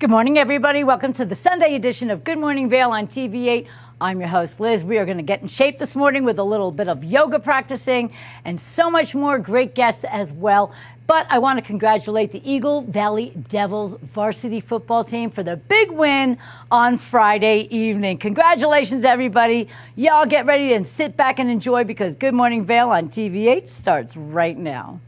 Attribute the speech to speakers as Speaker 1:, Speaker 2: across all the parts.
Speaker 1: Good morning, everybody. Welcome to the Sunday edition of Good Morning Vail on TV8. I'm your host, Liz. We are going to get in shape this morning with a little bit of yoga practicing and so much more. Great guests as well. But I want to congratulate the Eagle Valley Devils varsity football team for the big win on Friday evening. Congratulations, everybody. Y'all get ready and sit back and enjoy because Good Morning Vail on TV8 starts right now.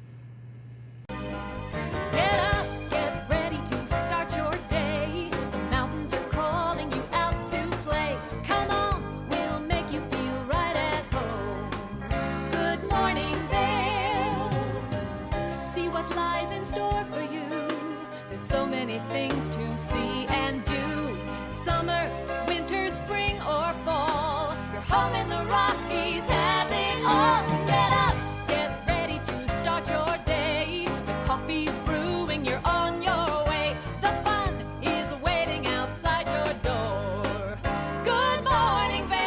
Speaker 2: Things to see and do. Summer, winter, spring, or fall. Your home in the Rockies has it all. So get up, get ready to start your day. The coffee's brewing, you're on your way. The fun is waiting outside your door. Good morning, Vail.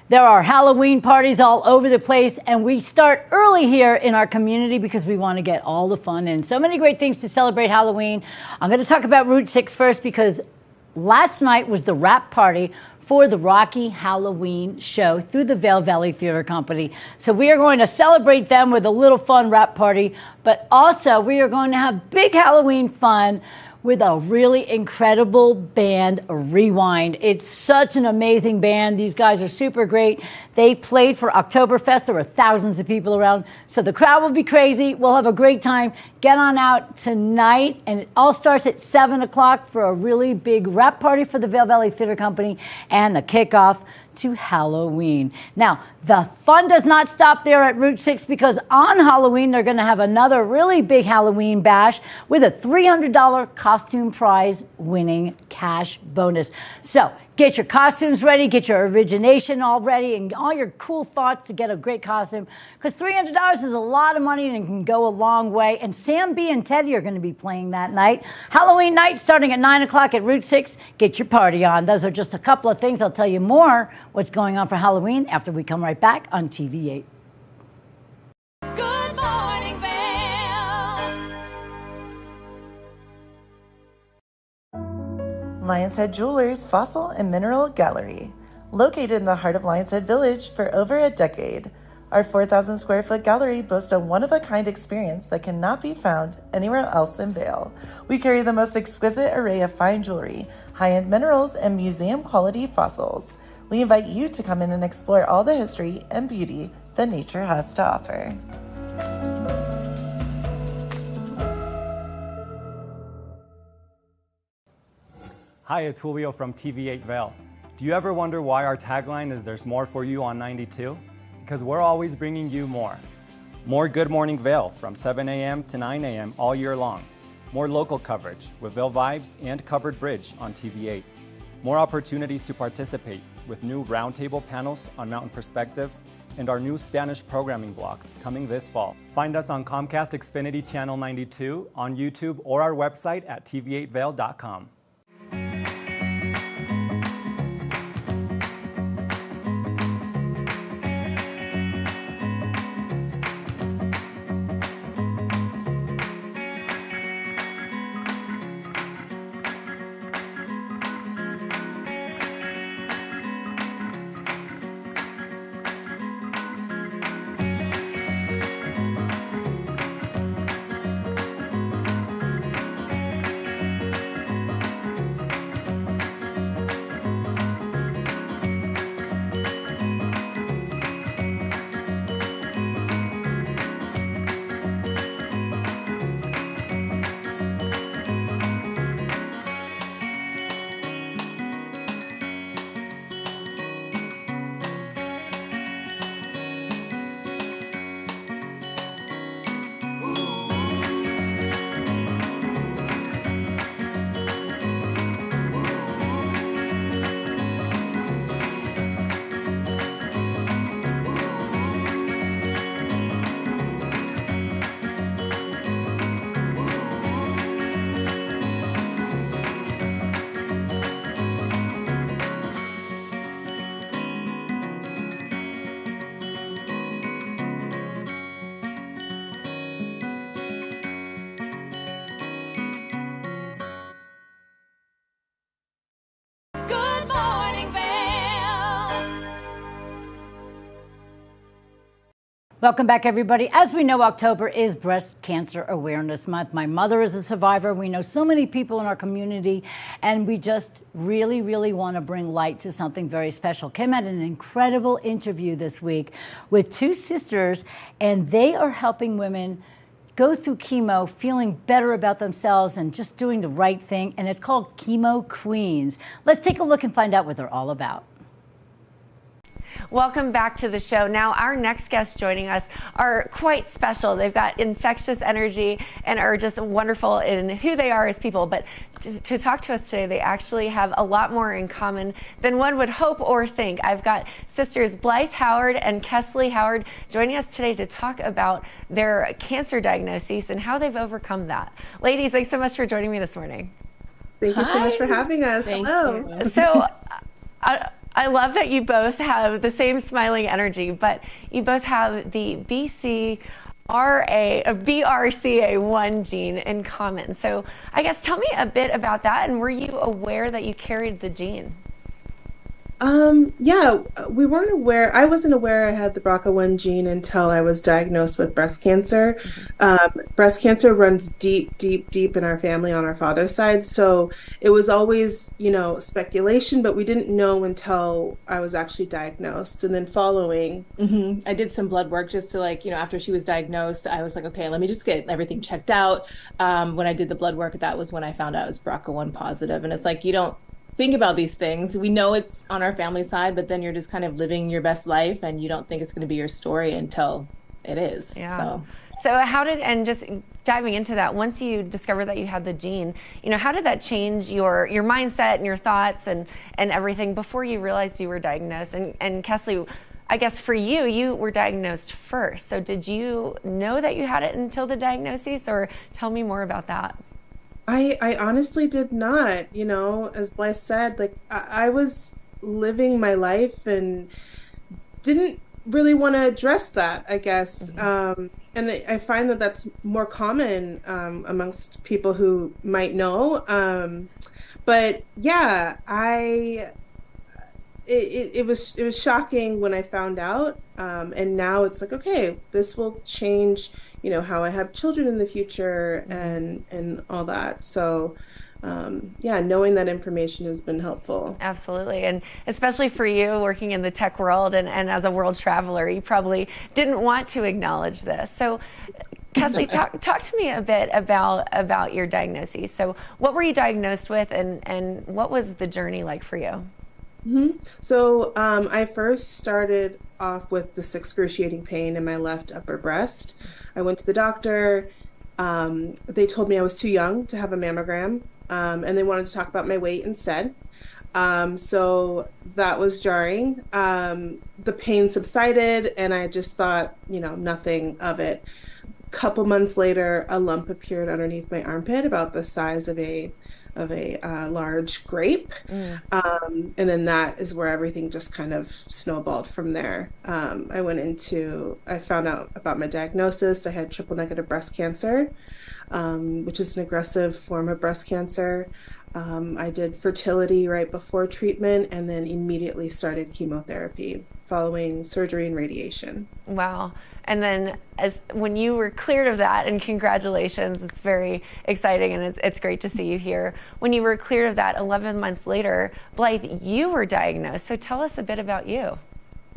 Speaker 1: There are Halloween parties all over the place, and we start early here in our community because we want to get all the fun in. So many great things to celebrate Halloween. I'm going to talk about Route 6 first because last night was the wrap party for the Rocky Halloween show through the Vail Valley Theater Company. So we are going to celebrate them with a little fun wrap party, but also we are going to have big Halloween fun with a really incredible band, Rewind. It's such an amazing band. These guys are super great. They played for Oktoberfest. There were thousands of people around. So the crowd will be crazy. We'll have a great time. Get on out tonight. And it all starts at 7 o'clock for a really big wrap party for the Vail Valley Theater Company and the kickoff to Halloween. Now, the fun does not stop there at Route 6 because on Halloween, they're going to have another really big Halloween bash with a $300 costume prize winning cash bonus. So get your costumes ready, get your origination all ready, and all your cool thoughts to get a great costume because $300 is a lot of money and it can go a long way. And Sam B and Teddy are going to be playing that night. Halloween night starting at 9 o'clock at Route 6. Get your party on. Those are just a couple of things. I'll tell you more what's going on for Halloween after we come right back on TV8.
Speaker 2: Good morning, Vail.
Speaker 3: Lion's Head Jewelers Fossil and Mineral Gallery. Located in the heart of Lion's Head Village for over a decade, our 4,000 square foot gallery boasts a one-of-a-kind experience that cannot be found anywhere else in Vail. We carry the most exquisite array of fine jewelry, high-end minerals, and museum-quality fossils. We invite you to come in and explore all the history and beauty that nature has to offer.
Speaker 4: Hi, it's Julio from TV8 Vail. Do you ever wonder why our tagline is "There's more for you on 92"? Because we're always bringing you more. More Good Morning Vail from 7 a.m. to 9 a.m. all year long. More local coverage with Vail Vibes and Covered Bridge on TV8. More opportunities to participate with new roundtable panels on mountain perspectives and our new Spanish programming block coming this fall. Find us on Comcast Xfinity Channel 92, on YouTube, or our website at tv8vail.com.
Speaker 1: Welcome back, everybody. As we know, October is Breast Cancer Awareness Month. My mother is a survivor. We know so many people in our community, and we just really, really want to bring light to something very special. Kim had an incredible interview this week with two sisters, and they are helping women go through chemo feeling better about themselves and just doing the right thing, and it's called Chemo Queens. Let's take a look and find out what they're all about.
Speaker 5: Welcome back to the show. Now, our next guests joining us are quite special. They've got infectious energy and are just wonderful in who they are as people. But to talk to us today, they actually have a lot more in common than one would hope or think. I've got sisters Blythe Howard and Kesley Howard joining us today to talk about their cancer diagnoses and how they've overcome that. Ladies, thanks so much for joining me this morning.
Speaker 6: Thank you so much for having us. Hello.
Speaker 5: So, I love that you both have the same smiling energy, but you both have the BRCA1 gene in common. So I guess tell me a bit about that, and were you aware that you carried the gene?
Speaker 6: Yeah, we weren't aware. I wasn't aware I had the BRCA1 gene until I was diagnosed with breast cancer. Breast cancer runs deep, deep, deep in our family on our father's side. So it was always, speculation, but we didn't know until I was actually diagnosed. And then following.
Speaker 7: I did some blood work just to after she was diagnosed, I was like, okay, let me just get everything checked out. When I did the blood work, that was when I found out I was BRCA1 positive. And it's like, you don't think about these things. We know it's on our family side, but then you're just kind of living your best life and you don't think it's going to be your story until it is.
Speaker 5: Yeah. So how did, and just diving into that, once you discovered that you had the gene, how did that change your mindset and your thoughts and everything before you realized you were diagnosed? And Kesley, I guess for you, you were diagnosed first. So did you know that you had it until the diagnosis, or tell me more about that?
Speaker 6: I honestly did not, as Blythe said, I was living my life and didn't really want to address that, I guess. And I find that that's more common amongst people who might know. But yeah, it was shocking when I found out. And now it's like, okay, this will change how I have children in the future and all that. So, knowing that information has been helpful.
Speaker 5: Absolutely. And especially for you working in the tech world and as a world traveler, you probably didn't want to acknowledge this. So, Kesley, talk to me a bit about your diagnosis. So what were you diagnosed with and what was the journey like for you?
Speaker 6: So I first started off with this excruciating pain in my left upper breast. I went to the doctor. They told me I was too young to have a mammogram, and they wanted to talk about my weight instead. So that was jarring. The pain subsided, and I just thought, nothing of it. Couple months later, a lump appeared underneath my armpit about the size of a large grape. And then that is where everything just kind of snowballed from there. I found out about my diagnosis. I had triple negative breast cancer, which is an aggressive form of breast cancer. I did fertility right before treatment and then immediately started chemotherapy following surgery and radiation.
Speaker 5: Wow. And then when you were cleared of that, and congratulations, it's very exciting and it's great to see you here. When you were cleared of that 11 months later, Blythe, you were diagnosed. So tell us a bit about you.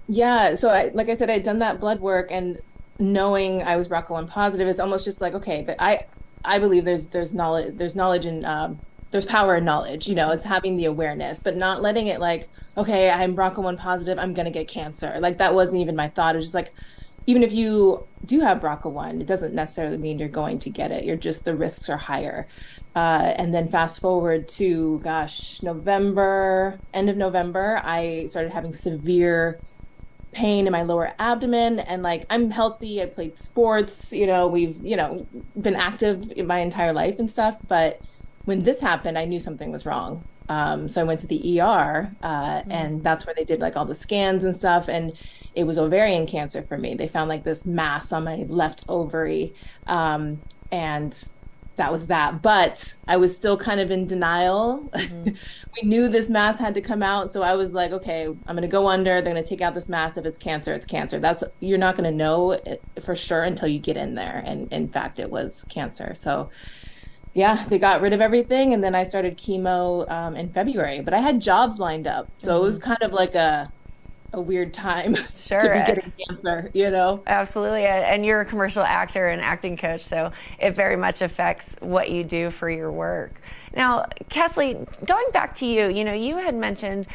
Speaker 7: Yeah. So like I said, I'd done that blood work, and knowing I was BRCA1 positive, it's almost just like, okay, but I believe there's knowledge and there's power in knowledge, it's having the awareness, but not letting it like, okay, I'm BRCA1 positive, I'm going to get cancer. Like that wasn't even my thought. It was just like, even if you do have BRCA1, it doesn't necessarily mean you're going to get it. The risks are higher. And then fast forward to, end of November, I started having severe pain in my lower abdomen, and I'm healthy. I played sports, we've, been active in my entire life and stuff. But when this happened, I knew something was wrong. So I went to the ER, and that's where they did all the scans and stuff. And it was ovarian cancer for me. They found this mass on my left ovary. And that was that. But I was still kind of in denial. We knew this mass had to come out, so I was like, okay, I'm going to go under. They're going to take out this mass. If it's cancer, it's cancer. You're not going to know it for sure until you get in there. And in fact, it was cancer. So yeah, they got rid of everything, and then I started chemo in February. But I had jobs lined up, so it was kind of like a weird time
Speaker 5: Sure.
Speaker 7: to be getting cancer, you know?
Speaker 5: Absolutely. And you're a commercial actor and acting coach, so it very much affects what you do for your work. Now, Kesley, going back to you, you had mentioned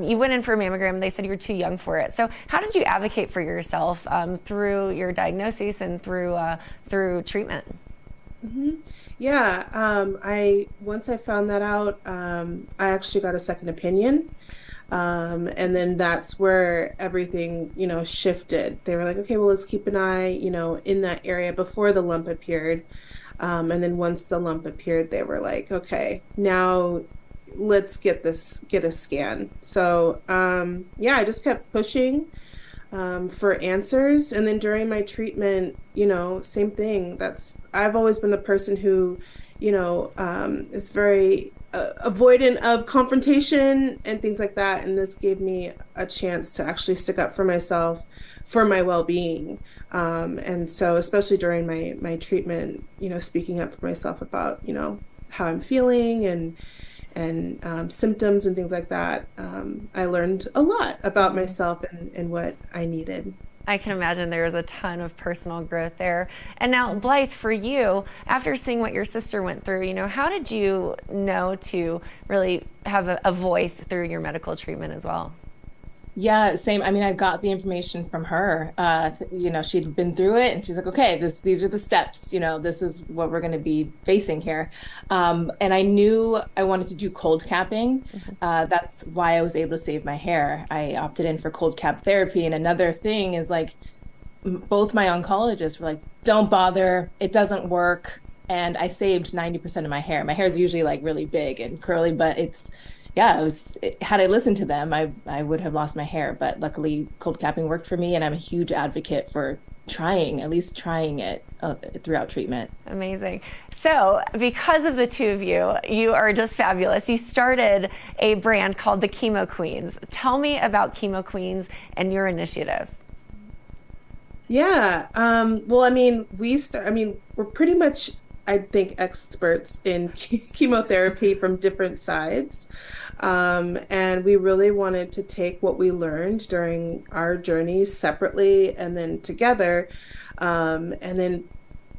Speaker 5: you went in for a mammogram. They said you were too young for it. So how did you advocate for yourself through your diagnosis and through treatment?
Speaker 6: Yeah, once I found that out, I actually got a second opinion. And then that's where everything, shifted. They were like, okay, well, let's keep an eye, in that area before the lump appeared. And then once the lump appeared, they were like, okay, now let's get a scan. So, I just kept pushing, for answers. And then during my treatment, same thing. I've always been a person who, is very avoidant of confrontation and things like that. And this gave me a chance to actually stick up for myself, for my well-being. And so especially during my treatment, speaking up for myself about, how I'm feeling and symptoms and things like that, I learned a lot about myself and what I needed.
Speaker 5: I can imagine there was a ton of personal growth there. And now, Blythe, for you, after seeing what your sister went through, how did you know to really have a voice through your medical treatment as well?
Speaker 7: Yeah, same. I mean, I got the information from her. She'd been through it, and she's like, okay, these are the steps. This is what we're going to be facing here. And I knew I wanted to do cold capping. That's why I was able to save my hair. I opted in for cold cap therapy. And another thing is like, both my oncologists were like, don't bother. It doesn't work. And I saved 90% of my hair. My hair is usually like really big and curly, but had I listened to them, I would have lost my hair. But luckily, cold capping worked for me, and I'm a huge advocate for at least trying it throughout treatment.
Speaker 5: Amazing. So because of the two of you, you are just fabulous. You started a brand called the Chemo Queens. Tell me about Chemo Queens and your initiative.
Speaker 6: Yeah. Well, I mean, we're pretty much, I think, experts in chemotherapy from different sides. And we really wanted to take what we learned during our journeys separately and then together, and then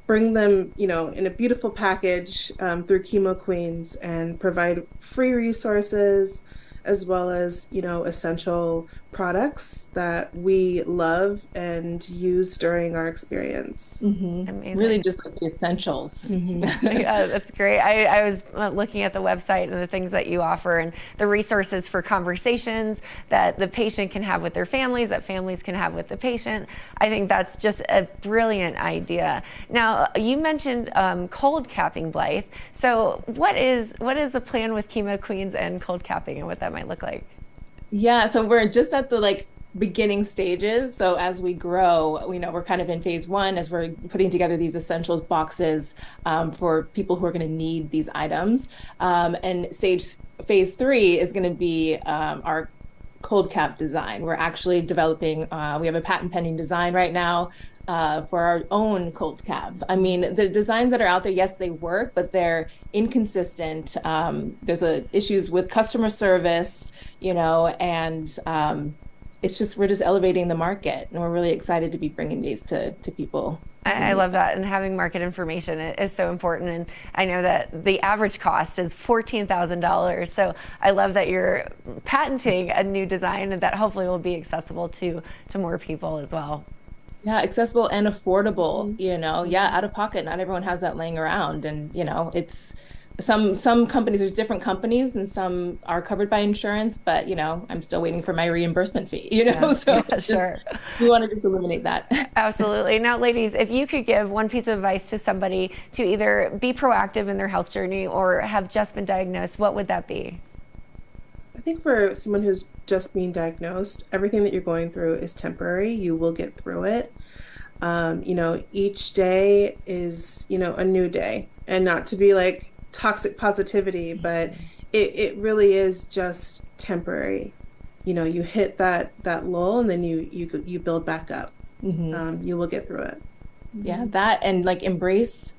Speaker 6: bring them, in a beautiful package through Chemo Queens and provide free resources as well as, essential products that we love and use during our experience.
Speaker 5: Amazing.
Speaker 7: Really just like the essentials.
Speaker 5: Yeah, that's great. I was looking at the website and the things that you offer and the resources for conversations that the patient can have with their families, that families can have with the patient. I think that's just a brilliant idea. Now, you mentioned cold capping, Blythe. So what is the plan with Chemo Queens and cold capping and what that might look like?
Speaker 7: Yeah, so we're just at the beginning stages. So as we grow, we're kind of in phase one as we're putting together these essentials boxes for people who are going to need these items. And phase three is going to be our cold cap design. We're actually developing, we have a patent pending design right now for our own cold cap. I mean, the designs that are out there, yes, they work, but they're inconsistent. There's issues with customer service, and we're just elevating the market, and we're really excited to be bringing these to people.
Speaker 5: I love that, and having market information is so important. And I know that the average cost is $14,000. So I love that you're patenting a new design that hopefully will be accessible to more people as well.
Speaker 7: Yeah, accessible and affordable, out of pocket. Not everyone has that laying around. And, it's some companies, there's different companies and some are covered by insurance, but, I'm still waiting for my reimbursement fee, so
Speaker 5: yeah, sure.
Speaker 7: We want to just eliminate that.
Speaker 5: Absolutely. Now, ladies, if you could give one piece of advice to somebody to either be proactive in their health journey or have just been diagnosed, what would that be?
Speaker 6: I think for someone who's just being diagnosed, everything that you're going through is temporary. You will get through it. Each day is, a new day, and not to be like toxic positivity, but it really is just temporary. You hit that lull, and then you build back up. You will get through it.
Speaker 7: Yeah, that, and like embrace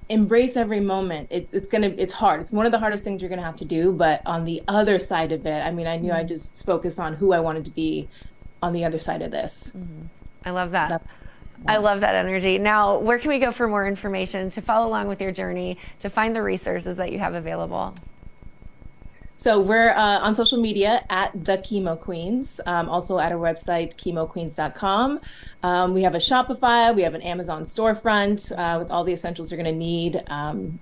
Speaker 7: every moment. It's hard. It's one of the hardest things you're gonna have to do. But on the other side of it, I mean, I knew I just focused on who I wanted to be on the other side of this.
Speaker 5: I love that. I love that energy. Now, where can we go for more information, to follow along with your journey, to find the resources that you have available?
Speaker 7: So we're on social media at the Chemo Queens, also at our website, chemoqueens.com. We have a Shopify, we have an Amazon storefront with all the essentials you're going to need.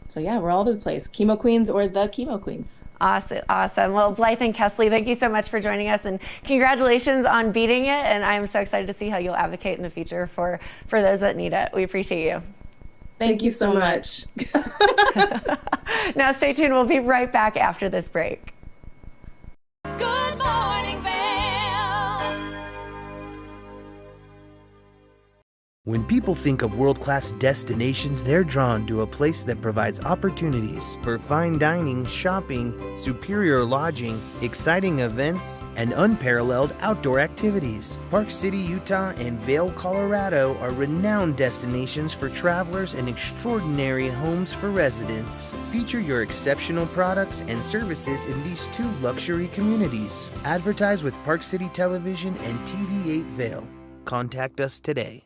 Speaker 7: So yeah, we're all over the place. Chemo Queens or the Chemo Queens.
Speaker 5: Awesome. Well, Blythe and Kesley, thank you so much for joining us, and congratulations on beating it. And I'm so excited to see how you'll advocate in the future for those that need it. We appreciate you.
Speaker 6: Thank you so much.
Speaker 5: Now stay tuned. We'll be right back after this break.
Speaker 2: Good morning, Vail.
Speaker 8: When people think of world-class destinations, they're drawn to a place that provides opportunities for fine dining, shopping, superior lodging, exciting events, and unparalleled outdoor activities. Park City, Utah, and Vail, Colorado are renowned destinations for travelers and extraordinary homes for residents. Feature your exceptional products and services in these two luxury communities. Advertise with Park City Television and TV8 Vail. Contact us today.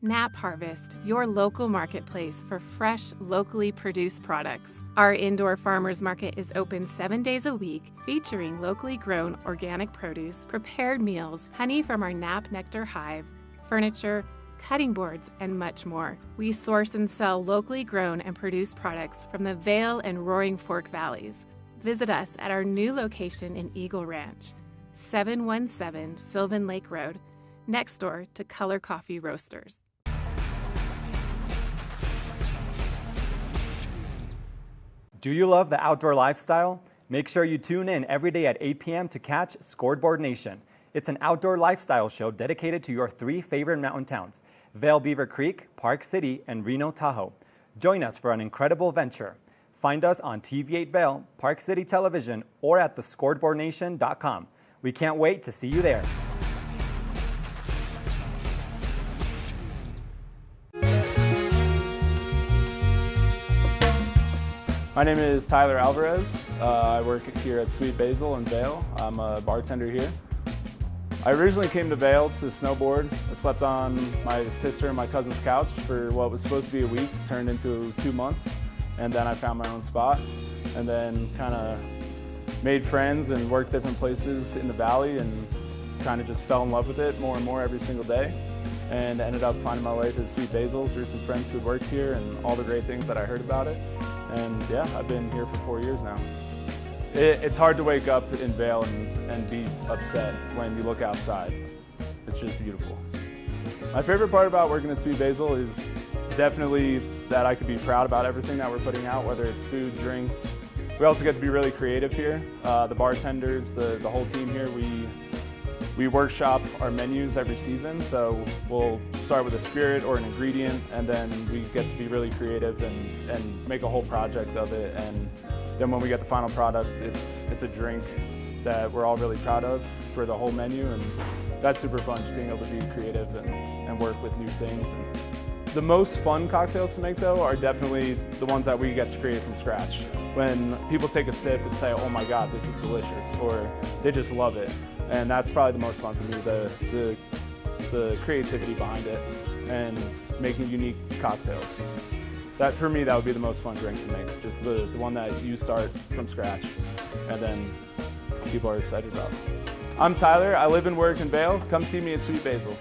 Speaker 9: Nap Harvest, your local marketplace for fresh, locally produced products. Our indoor farmers market is open 7 days a week, featuring locally grown organic produce, prepared meals, honey from our Nap Nectar hive, furniture, cutting boards, and much more. We source and sell locally grown and produced products from the Vail and Roaring Fork Valleys. Visit us at our new location in Eagle Ranch, 717 Sylvan Lake Road, next door to Color Coffee Roasters.
Speaker 4: Do you love the outdoor lifestyle? Make sure you tune in every day at 8 p.m. to catch Scoreboard Nation. It's an outdoor lifestyle show dedicated to your three favorite mountain towns, Vail, Beaver Creek, Park City, and Reno, Tahoe. Join us for an incredible venture. Find us on TV8 Vail, Park City Television, or at thescoreboardnation.com. We can't wait to see you there.
Speaker 10: My name is Tyler Alvarez. I work here at Sweet Basil in Vail. I'm a bartender here. I originally came to Vail to snowboard. I slept on my sister and my cousin's couch for what was supposed to be a week, turned into 2 months, and then I found my own spot, and then kind of made friends and worked different places in the valley, and kind of just fell in love with it more and more every single day, and ended up finding my way to Sweet Basil through some friends who worked here and all the great things that I heard about it. And yeah, I've been here for 4 years now. It's hard to wake up in Vail and be upset when you look outside. It's just beautiful. My favorite part about working at Sweet Basil is definitely that I could be proud about everything that we're putting out, whether it's food, drinks. We also get to be really creative here. The bartenders, the whole team here, we workshop our menus every season, so we'll start with a spirit or an ingredient, and then we get to be really creative and make a whole project of it. And then when we get the final product, it's a drink that we're all really proud of for the whole menu, and that's super fun, just being able to be creative and work with new things. And the most fun cocktails to make, though, are definitely the ones that we get to create from scratch. When people take a sip and say, oh my God, this is delicious, or they just love it. And that's probably the most fun for me, the creativity behind it and making unique cocktails. That, for me, that would be the most fun drink to make, just the one that you start from scratch and then people are excited about. I'm Tyler, I live and work in Vail. Come see me at Sweet Basil.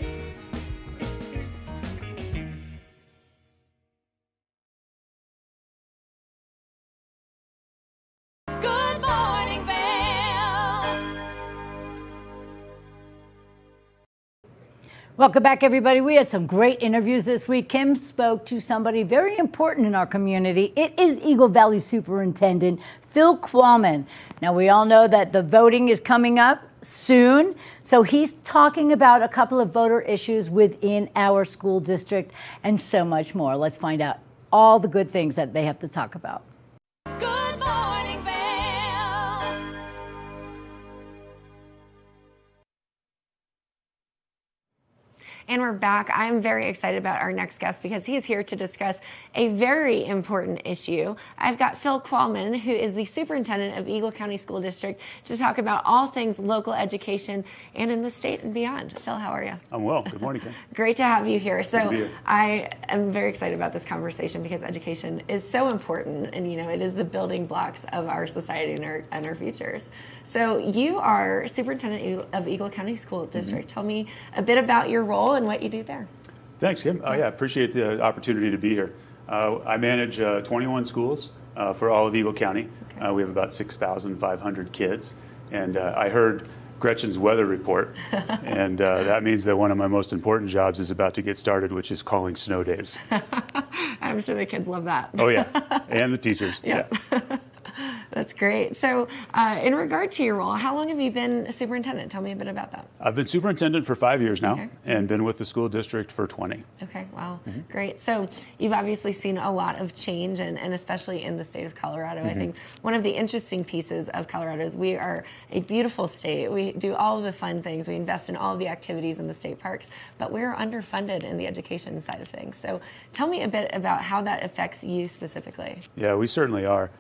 Speaker 2: Good morning, Vail.
Speaker 1: Welcome back, everybody. We had some great interviews this week. Kim spoke to somebody very important in our community. It is Eagle Valley Superintendent Phil Qualman. Now, we all know that the voting is coming up soon, so he's talking about a couple of voter issues within our school district and so much more. Let's find out all the good things that they have to talk about.
Speaker 2: Good morning, Vail.
Speaker 5: And we're back. I'm very excited about our next guest because he is here to discuss a very important issue. I've got Phil Qualman, who is the superintendent of Eagle County School District, to talk about all things local education and in the state and beyond. Phil, how are you?
Speaker 11: I'm well. Good morning, Kim.
Speaker 5: Great to have you here. So
Speaker 11: Good to be here.
Speaker 5: I am very excited about this conversation because education is so important, and it is the building blocks of our society and our futures. So you are superintendent of Eagle County School District. Tell me a bit about your role and what you do there.
Speaker 11: Thanks, Kim. I appreciate the opportunity to be here. I manage 21 schools for all of Eagle County.
Speaker 5: Okay.
Speaker 11: We have about 6,500 kids. And I heard Gretchen's weather report, and that means that one of my most important jobs is about to get started, which is calling snow days.
Speaker 5: I'm sure the kids love that.
Speaker 11: Oh, yeah. And the teachers.
Speaker 5: Yep.
Speaker 11: Yeah.
Speaker 5: That's great. So in regard to your role, how long have you been a superintendent? Tell me a bit about that.
Speaker 11: I've been superintendent for 5 years now,
Speaker 5: Okay.
Speaker 11: and been with the school district for 20.
Speaker 5: Okay, wow, great. So you've obviously seen a lot of change, and especially in the state of Colorado. I think one of the interesting pieces of Colorado is we are a beautiful state. We do all of the fun things. We invest in all of the activities in the state parks, but we're underfunded in the education side of things. So tell me a bit about how that affects you specifically.
Speaker 11: Yeah, we certainly are.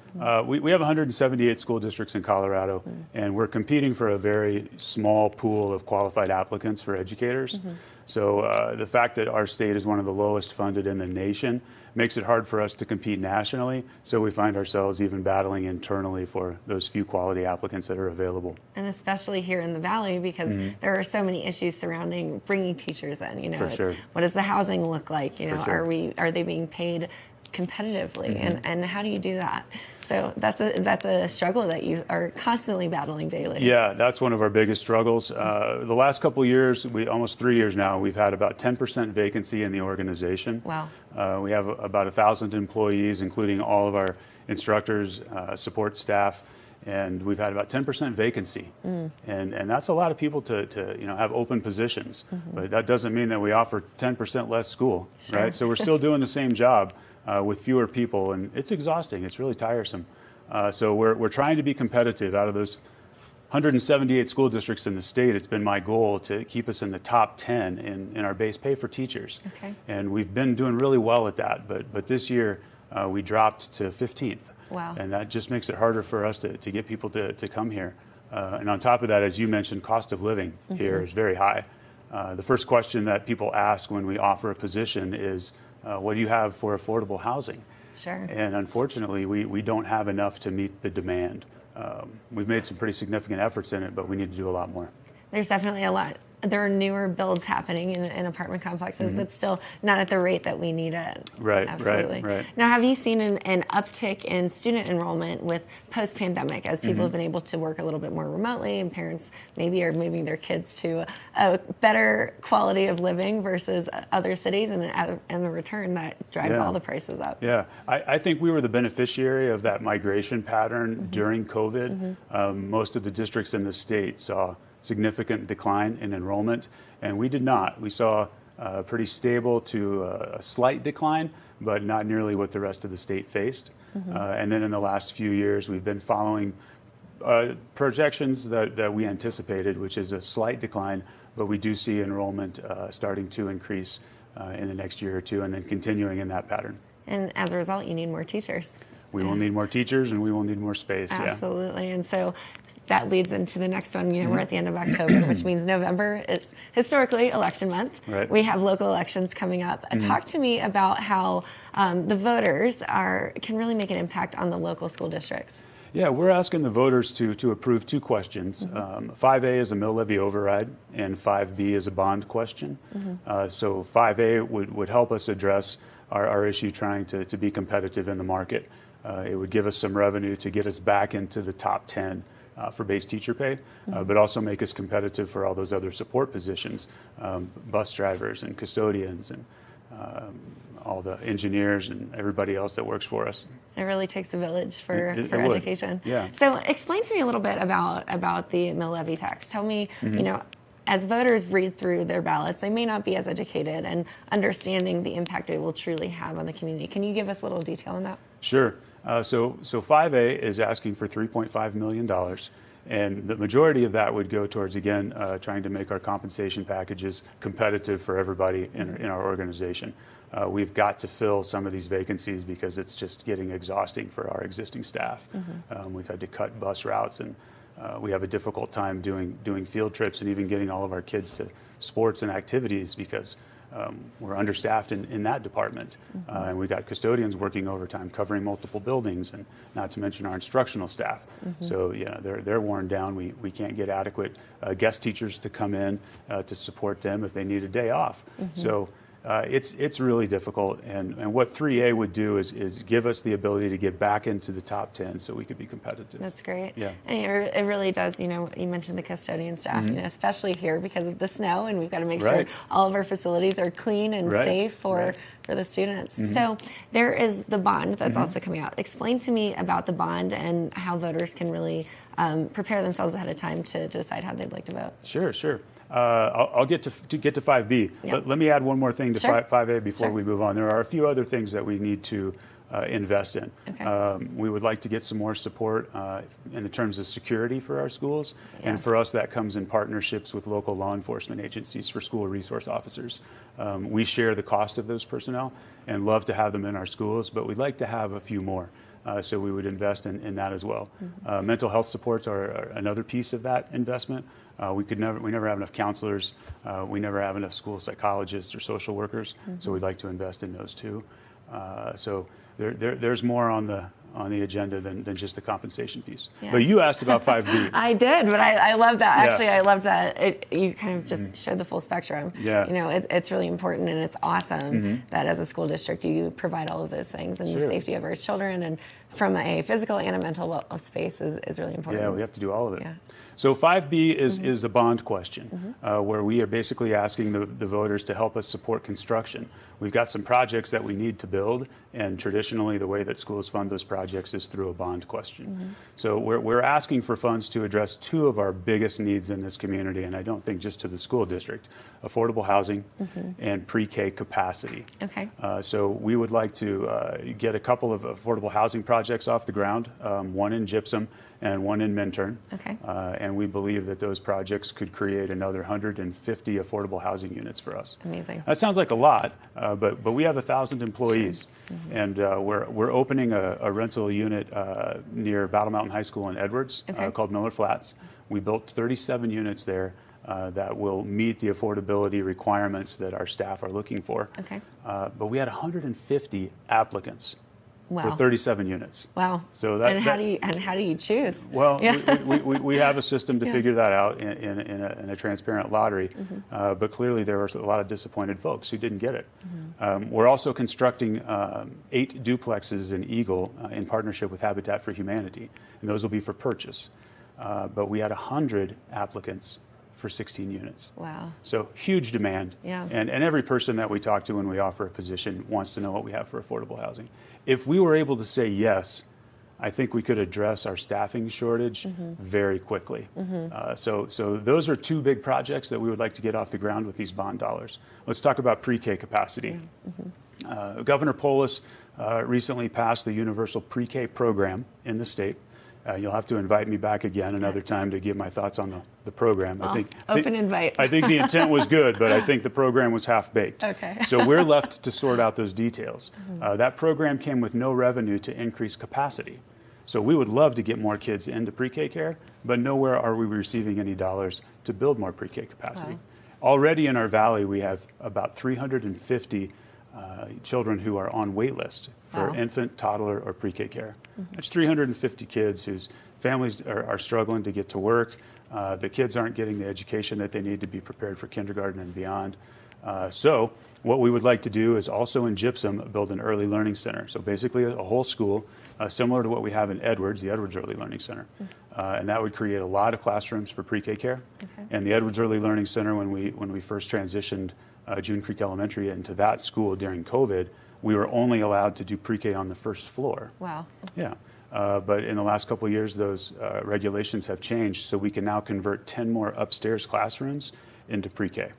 Speaker 11: We have 178 school districts in Colorado, and we're competing for a very small pool of qualified applicants for educators. So the fact that our state is one of the lowest funded in the nation makes it hard for us to compete nationally. So we find ourselves even battling internally for those few quality applicants that are available.
Speaker 5: And especially here in the Valley, because there are so many issues surrounding bringing teachers in.
Speaker 11: For sure.
Speaker 5: What does the housing look like?
Speaker 11: For sure.
Speaker 5: Are they being paid competitively, and how do you do that? So that's a struggle that you are constantly battling daily.
Speaker 11: Yeah, that's one of our biggest struggles. The last couple of years, almost 3 years now, we've had about 10% vacancy in the organization.
Speaker 5: Wow.
Speaker 11: We have about 1,000 employees, including all of our instructors, support staff, and we've had about 10% vacancy. And that's a lot of people to have open positions. But that doesn't mean that we offer 10% less school, right? So we're still doing the same job with fewer people, and it's exhausting. It's really tiresome. So we're trying to be competitive. Out of those 178 school districts in the state, it's been my goal to keep us in the top 10 in our base pay for teachers.
Speaker 5: Okay.
Speaker 11: And we've been doing really well at that, but this year we dropped to 15th.
Speaker 5: Wow.
Speaker 11: And that just makes it harder for us to get people to come here. And on top of that, as you mentioned, cost of living here is very high. The first question that people ask when we offer a position is, what do you have for affordable housing?
Speaker 5: Sure.
Speaker 11: And unfortunately, we don't have enough to meet the demand. We've made some pretty significant efforts in it, but we need to do a lot more.
Speaker 5: There's definitely a lot. There are newer builds happening in apartment complexes, but still not at the rate that we need it.
Speaker 11: Right,
Speaker 5: Absolutely.
Speaker 11: right.
Speaker 5: Now, have you seen an uptick in student enrollment with post-pandemic as people have been able to work a little bit more remotely, and parents maybe are moving their kids to a better quality of living versus other cities, and the return that drives all the prices up?
Speaker 11: Yeah, I think we were the beneficiary of that migration pattern during COVID. Most of the districts in the state saw significant decline in enrollment, and we did not. We saw pretty stable to a slight decline, but not nearly what the rest of the state faced. And then in the last few years, we've been following projections that we anticipated, which is a slight decline, but we do see enrollment starting to increase in the next year or two, and then continuing in that pattern.
Speaker 5: And as a result, you need more teachers.
Speaker 11: We will need more teachers, and we will need more space.
Speaker 5: Absolutely. And so that leads into the next one. We're at the end of October, which means November is historically election month.
Speaker 11: Right.
Speaker 5: We have local elections coming up. Talk to me about how the voters can really make an impact on the local school districts.
Speaker 11: Yeah, we're asking the voters to approve two questions. 5A is a mill levy override, and 5B is a bond question. So 5A would help us address our issue trying to be competitive in the market. It would give us some revenue to get us back into the top 10 for base teacher pay, but also make us competitive for all those other support positions, bus drivers and custodians and all the engineers and everybody else that works for us.
Speaker 5: It really takes a village for
Speaker 11: It
Speaker 5: education.
Speaker 11: would. Yeah.
Speaker 5: So explain to me a little bit about the mill levy tax. Tell me, you know, as voters read through their ballots, they may not be as educated and understanding the impact it will truly have on the community. Can you give us a little detail on that?
Speaker 11: Sure. So 5A is asking for $3.5 million. And the majority of that would go towards, again, trying to make our compensation packages competitive for everybody in our organization. We've got to fill some of these vacancies because it's just getting exhausting for our existing staff. We've had to cut bus routes, and we have a difficult time doing field trips and even getting all of our kids to sports and activities because we're understaffed in that department. And we've got custodians working overtime, covering multiple buildings, and not to mention our instructional staff. So yeah, they're worn down. We can't get adequate guest teachers to come in to support them if they need a day off. So it's really difficult, and what 3A would do is give us the ability to get back into the top 10 so we could be competitive.
Speaker 5: That's great.
Speaker 11: Yeah.
Speaker 5: And it really does, you know, you mentioned the custodian staff, you know, especially here because of the snow, and we've got to make sure all of our facilities are clean and safe for the students. So there is the bond that's also coming out. Explain to me about the bond and how voters can really prepare themselves ahead of time to decide how they'd like to vote.
Speaker 11: Sure. I'll get to 5B.
Speaker 5: Yeah.
Speaker 11: Let me add one more thing to
Speaker 5: Sure.
Speaker 11: 5A before we move on. There are a few other things that we need to invest in.
Speaker 5: Okay.
Speaker 11: We would like to get some more support in the terms of security for our schools. And
Speaker 5: Yes.
Speaker 11: for us, that comes in partnerships with local law enforcement agencies for school resource officers. We share the cost of those personnel and love to have them in our schools, but we'd like to have a few more. So we would invest in that as well. Mental health supports are another piece of that investment. We never have enough counselors. We never have enough school psychologists or social workers. So we'd like to invest in those too. So there's more on the agenda than just the compensation piece.
Speaker 5: Yeah.
Speaker 11: But you asked about 5B.
Speaker 5: I did, but I love that.
Speaker 11: Yeah.
Speaker 5: Actually, I love that you kind of just showed the full spectrum.
Speaker 11: Yeah.
Speaker 5: You know, it's really important, and it's awesome that as a school district you provide all of those things, and the
Speaker 11: Sure.
Speaker 5: safety of our children, and from a physical and a mental space is really important.
Speaker 11: Yeah, we have to do all of it.
Speaker 5: Yeah.
Speaker 11: So 5B is the bond question, where we are basically asking the voters to help us support construction. We've got some projects that we need to build, and traditionally the way that schools fund those projects is through a bond question. So we're asking for funds to address two of our biggest needs in this community, and I don't think just to the school district: affordable housing and pre-K capacity.
Speaker 5: Okay.
Speaker 11: So we would like to get a couple of affordable housing projects off the ground, one in Gypsum and one in Minturn.
Speaker 5: Okay.
Speaker 11: And we believe that those projects could create another 150 affordable housing units for us.
Speaker 5: Amazing.
Speaker 11: That sounds like a lot, but we have 1,000 employees, and we're opening a rental unit near Battle Mountain High School in Edwards called Miller Flats. We built 37 units there that will meet the affordability requirements that our staff are looking for.
Speaker 5: Okay.
Speaker 11: But we had 150 applicants.
Speaker 5: Wow.
Speaker 11: For 37 units.
Speaker 5: Wow.
Speaker 11: So that,
Speaker 5: how do you choose?
Speaker 11: Well,
Speaker 5: Yeah.
Speaker 11: we have a system to
Speaker 5: Yeah.
Speaker 11: figure that out in a transparent lottery, but clearly there were a lot of disappointed folks who didn't get it. We're also constructing 8 duplexes in Eagle in partnership with Habitat for Humanity, and those will be for purchase. But we had 100 applicants for 16 units.
Speaker 5: Wow.
Speaker 11: So huge demand.
Speaker 5: Yeah.
Speaker 11: And every person that we talk to when we offer a position wants to know what we have for affordable housing. If we were able to say yes, I think we could address our staffing shortage very quickly. So those are 2 big projects that we would like to get off the ground with these bond dollars. Let's talk about pre-K capacity. Governor Polis recently passed the universal pre-K program in the state. You'll have to invite me back again another time to give my thoughts on the program.
Speaker 5: Well, open invite.
Speaker 11: I think the intent was good, but I think the program was half-baked.
Speaker 5: Okay.
Speaker 11: So we're left to sort out those details. That program came with no revenue to increase capacity. So we would love to get more kids into pre-K care, but nowhere are we receiving any dollars to build more pre-K capacity.
Speaker 5: Wow.
Speaker 11: Already in our valley, we have about 350 children who are on wait list for infant, toddler, or pre-K care. That's 350 kids whose families are struggling to get to work. The kids aren't getting the education that they need to be prepared for kindergarten and beyond. So what we would like to do is also in Gypsum build an early learning center. So basically a whole school similar to what we have in Edwards, the Edwards Early Learning Center. And that would create a lot of classrooms for pre-K care. And the Edwards Early Learning Center, when we first transitioned June Creek Elementary into that school during COVID, we were only allowed to do pre-K on the first floor.
Speaker 5: Wow.
Speaker 11: Yeah. But in the last couple of years, those regulations have changed, so we can now convert 10 more upstairs classrooms into pre-K.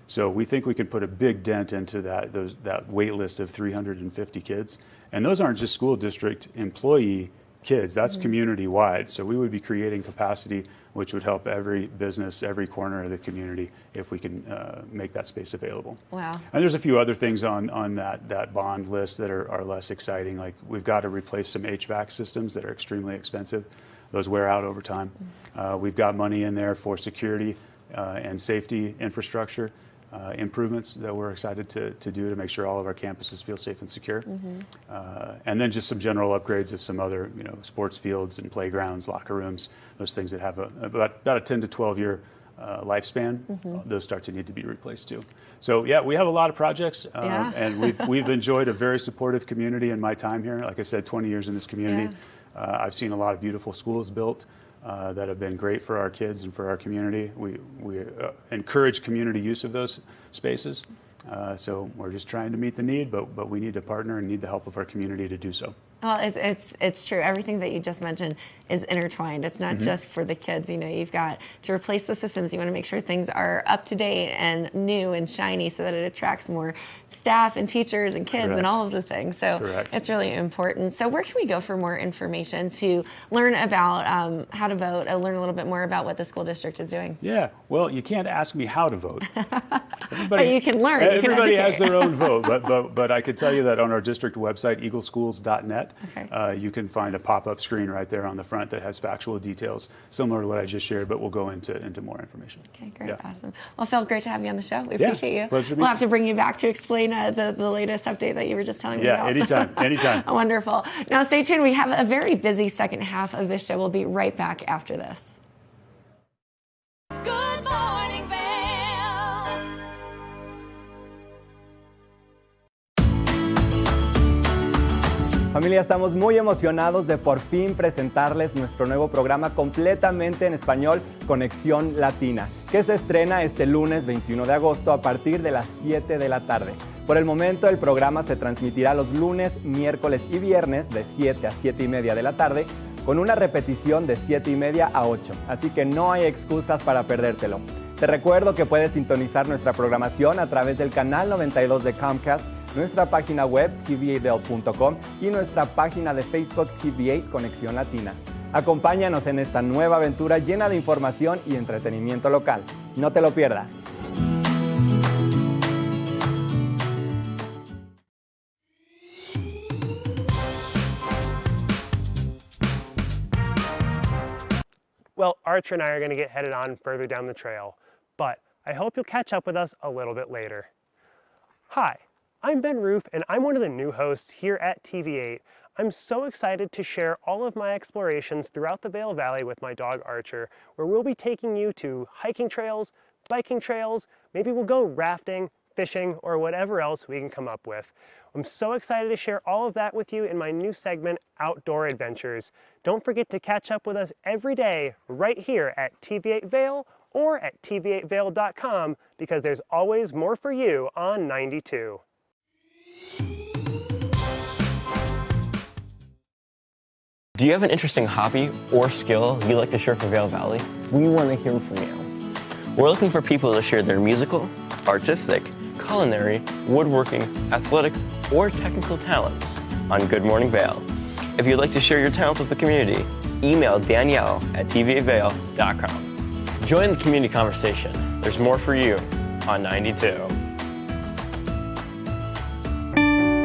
Speaker 11: So we think we can put a big dent into that wait list of 350 kids. And those aren't just school district employee kids, that's community-wide. So we would be creating capacity which would help every business, every corner of the community if we can make that space available.
Speaker 5: Wow.
Speaker 11: And there's a few other things on that bond list that are less exciting, like we've got to replace some HVAC systems that are extremely expensive. Those wear out over time. We've got money in there for security and safety infrastructure improvements that we're excited to do to make sure all of our campuses feel safe and secure. And then just some general upgrades of some other, sports fields and playgrounds, locker rooms, those things that have about a 10 to 12 year lifespan. Those start to need to be replaced too. So yeah, we have a lot of projects, and we've enjoyed a very supportive community in my time here. Like I said, 20 years in this community. I've seen a lot of beautiful schools built that have been great for our kids and for our community. We encourage community use of those spaces. So we're just trying to meet the need, but we need to partner and need the help of our community to do so.
Speaker 5: Well, it's true. Everything that you just mentioned is intertwined. It's not just for the kids. You've got to replace the systems. You want to make sure things are up to date and new and shiny so that it attracts more staff and teachers and kids and all of the things. So it's really important. So where can we go for more information to learn about how to vote, learn a little bit more about what the school district is doing?
Speaker 11: Yeah, well, you can't ask me how to vote.
Speaker 5: But you can learn.
Speaker 11: Everybody has their own vote, but I could tell you that on our district website, eagleschools.net, you can find a pop-up screen right there on the front that has factual details similar to what I just shared, but we'll go into more information.
Speaker 5: Okay, great, awesome. Well, Phil, great to have you on the show. We appreciate you.
Speaker 11: Pleasure to be
Speaker 5: We'll have to bring you back to explain the latest update that you were just telling me about.
Speaker 11: Yeah, anytime.
Speaker 5: Wonderful. Now, stay tuned. We have a very busy second half of this show. We'll be right back after this.
Speaker 2: Good morning, Vail.
Speaker 4: Familia, estamos muy emocionados de por fin presentarles nuestro nuevo programa completamente en español, Conexión Latina, que se estrena este lunes 21 de agosto a partir de las 7 de la tarde. Por el momento, el programa se transmitirá los lunes, miércoles y viernes de 7 a 7 y media de la tarde, con una repetición de 7 y media a 8, así que no hay excusas para perdértelo. Te recuerdo que puedes sintonizar nuestra programación a través del canal 92 de Comcast, nuestra página web tva.com y nuestra página de Facebook TVA Conexión Latina. Acompáñanos en esta nueva aventura llena de información y entretenimiento local. No te lo pierdas.
Speaker 12: Well, Archer and I are going to get headed on further down the trail, but I hope you'll catch up with us a little bit later. Hi, I'm Ben Roof, and I'm one of the new hosts here at TV8. I'm so excited to share all of my explorations throughout the Vail Valley with my dog Archer, where we'll be taking you to hiking trails, biking trails, maybe we'll go rafting, fishing, or whatever else we can come up with. I'm so excited to share all of that with you in my new segment, Outdoor Adventures. Don't forget to catch up with us every day right here at TV8 Vail or at tv8vail.com because there's always more for you on 92.
Speaker 13: Do you have an interesting hobby or skill you'd like to share for Vail Valley? We want to hear from you. We're looking for people to share their musical, artistic, culinary, woodworking, athletic, or technical talents on Good Morning Vail. If you'd like to share your talents with the community, email Danielle at tva8vail.com. Join the community conversation. There's more for you on 92.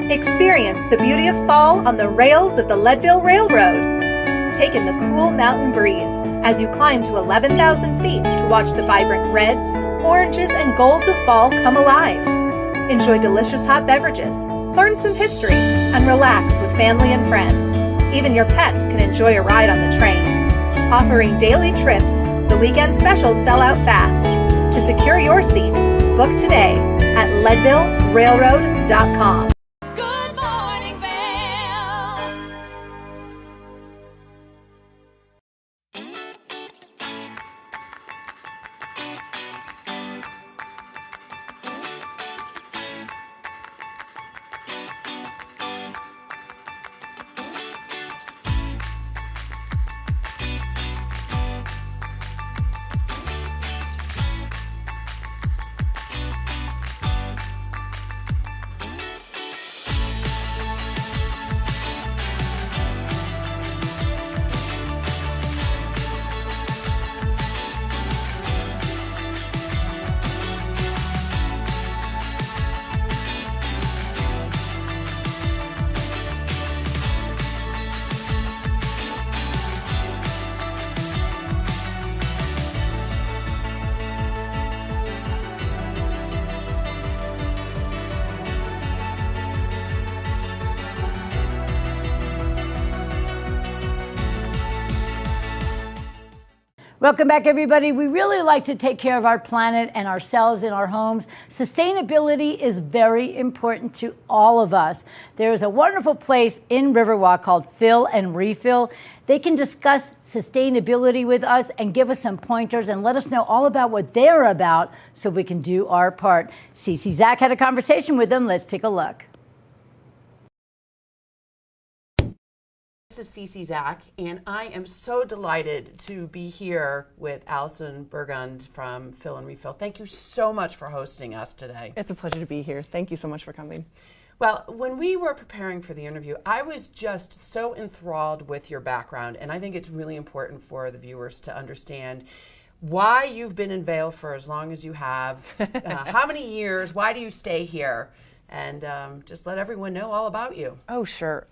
Speaker 14: Experience the beauty of fall on the rails of the Leadville Railroad. Take in the cool mountain breeze as you climb to 11,000 feet to watch the vibrant reds, oranges, and golds of fall come alive. Enjoy delicious hot beverages, learn some history, and relax with family and friends. Even your pets can enjoy a ride on the train. Offering daily trips, the weekend specials sell out fast. To secure your seat, book today at leadvillerailroad.com.
Speaker 2: Good morning, Vail.
Speaker 1: Welcome back, everybody. We really like to take care of our planet and ourselves in our homes. Sustainability is very important to all of us. There is a wonderful place in Riverwalk called Fill and Refill. They can discuss sustainability with us and give us some pointers and let us know all about what they're about so we can do our part. Cece Zach had a conversation with them. Let's take a look.
Speaker 15: This is Cece Zach, and I am so delighted to be here with Allison Burgund from Fill and Refill. Thank you so much for hosting us today.
Speaker 16: It's a pleasure to be here. Thank you so much for coming.
Speaker 15: Well, when we were preparing for the interview, I was just so enthralled with your background, and I think it's really important for the viewers to understand why you've been in Vail for as long as you have, how many years, why do you stay here, and just let everyone know all about you.
Speaker 16: Oh, sure.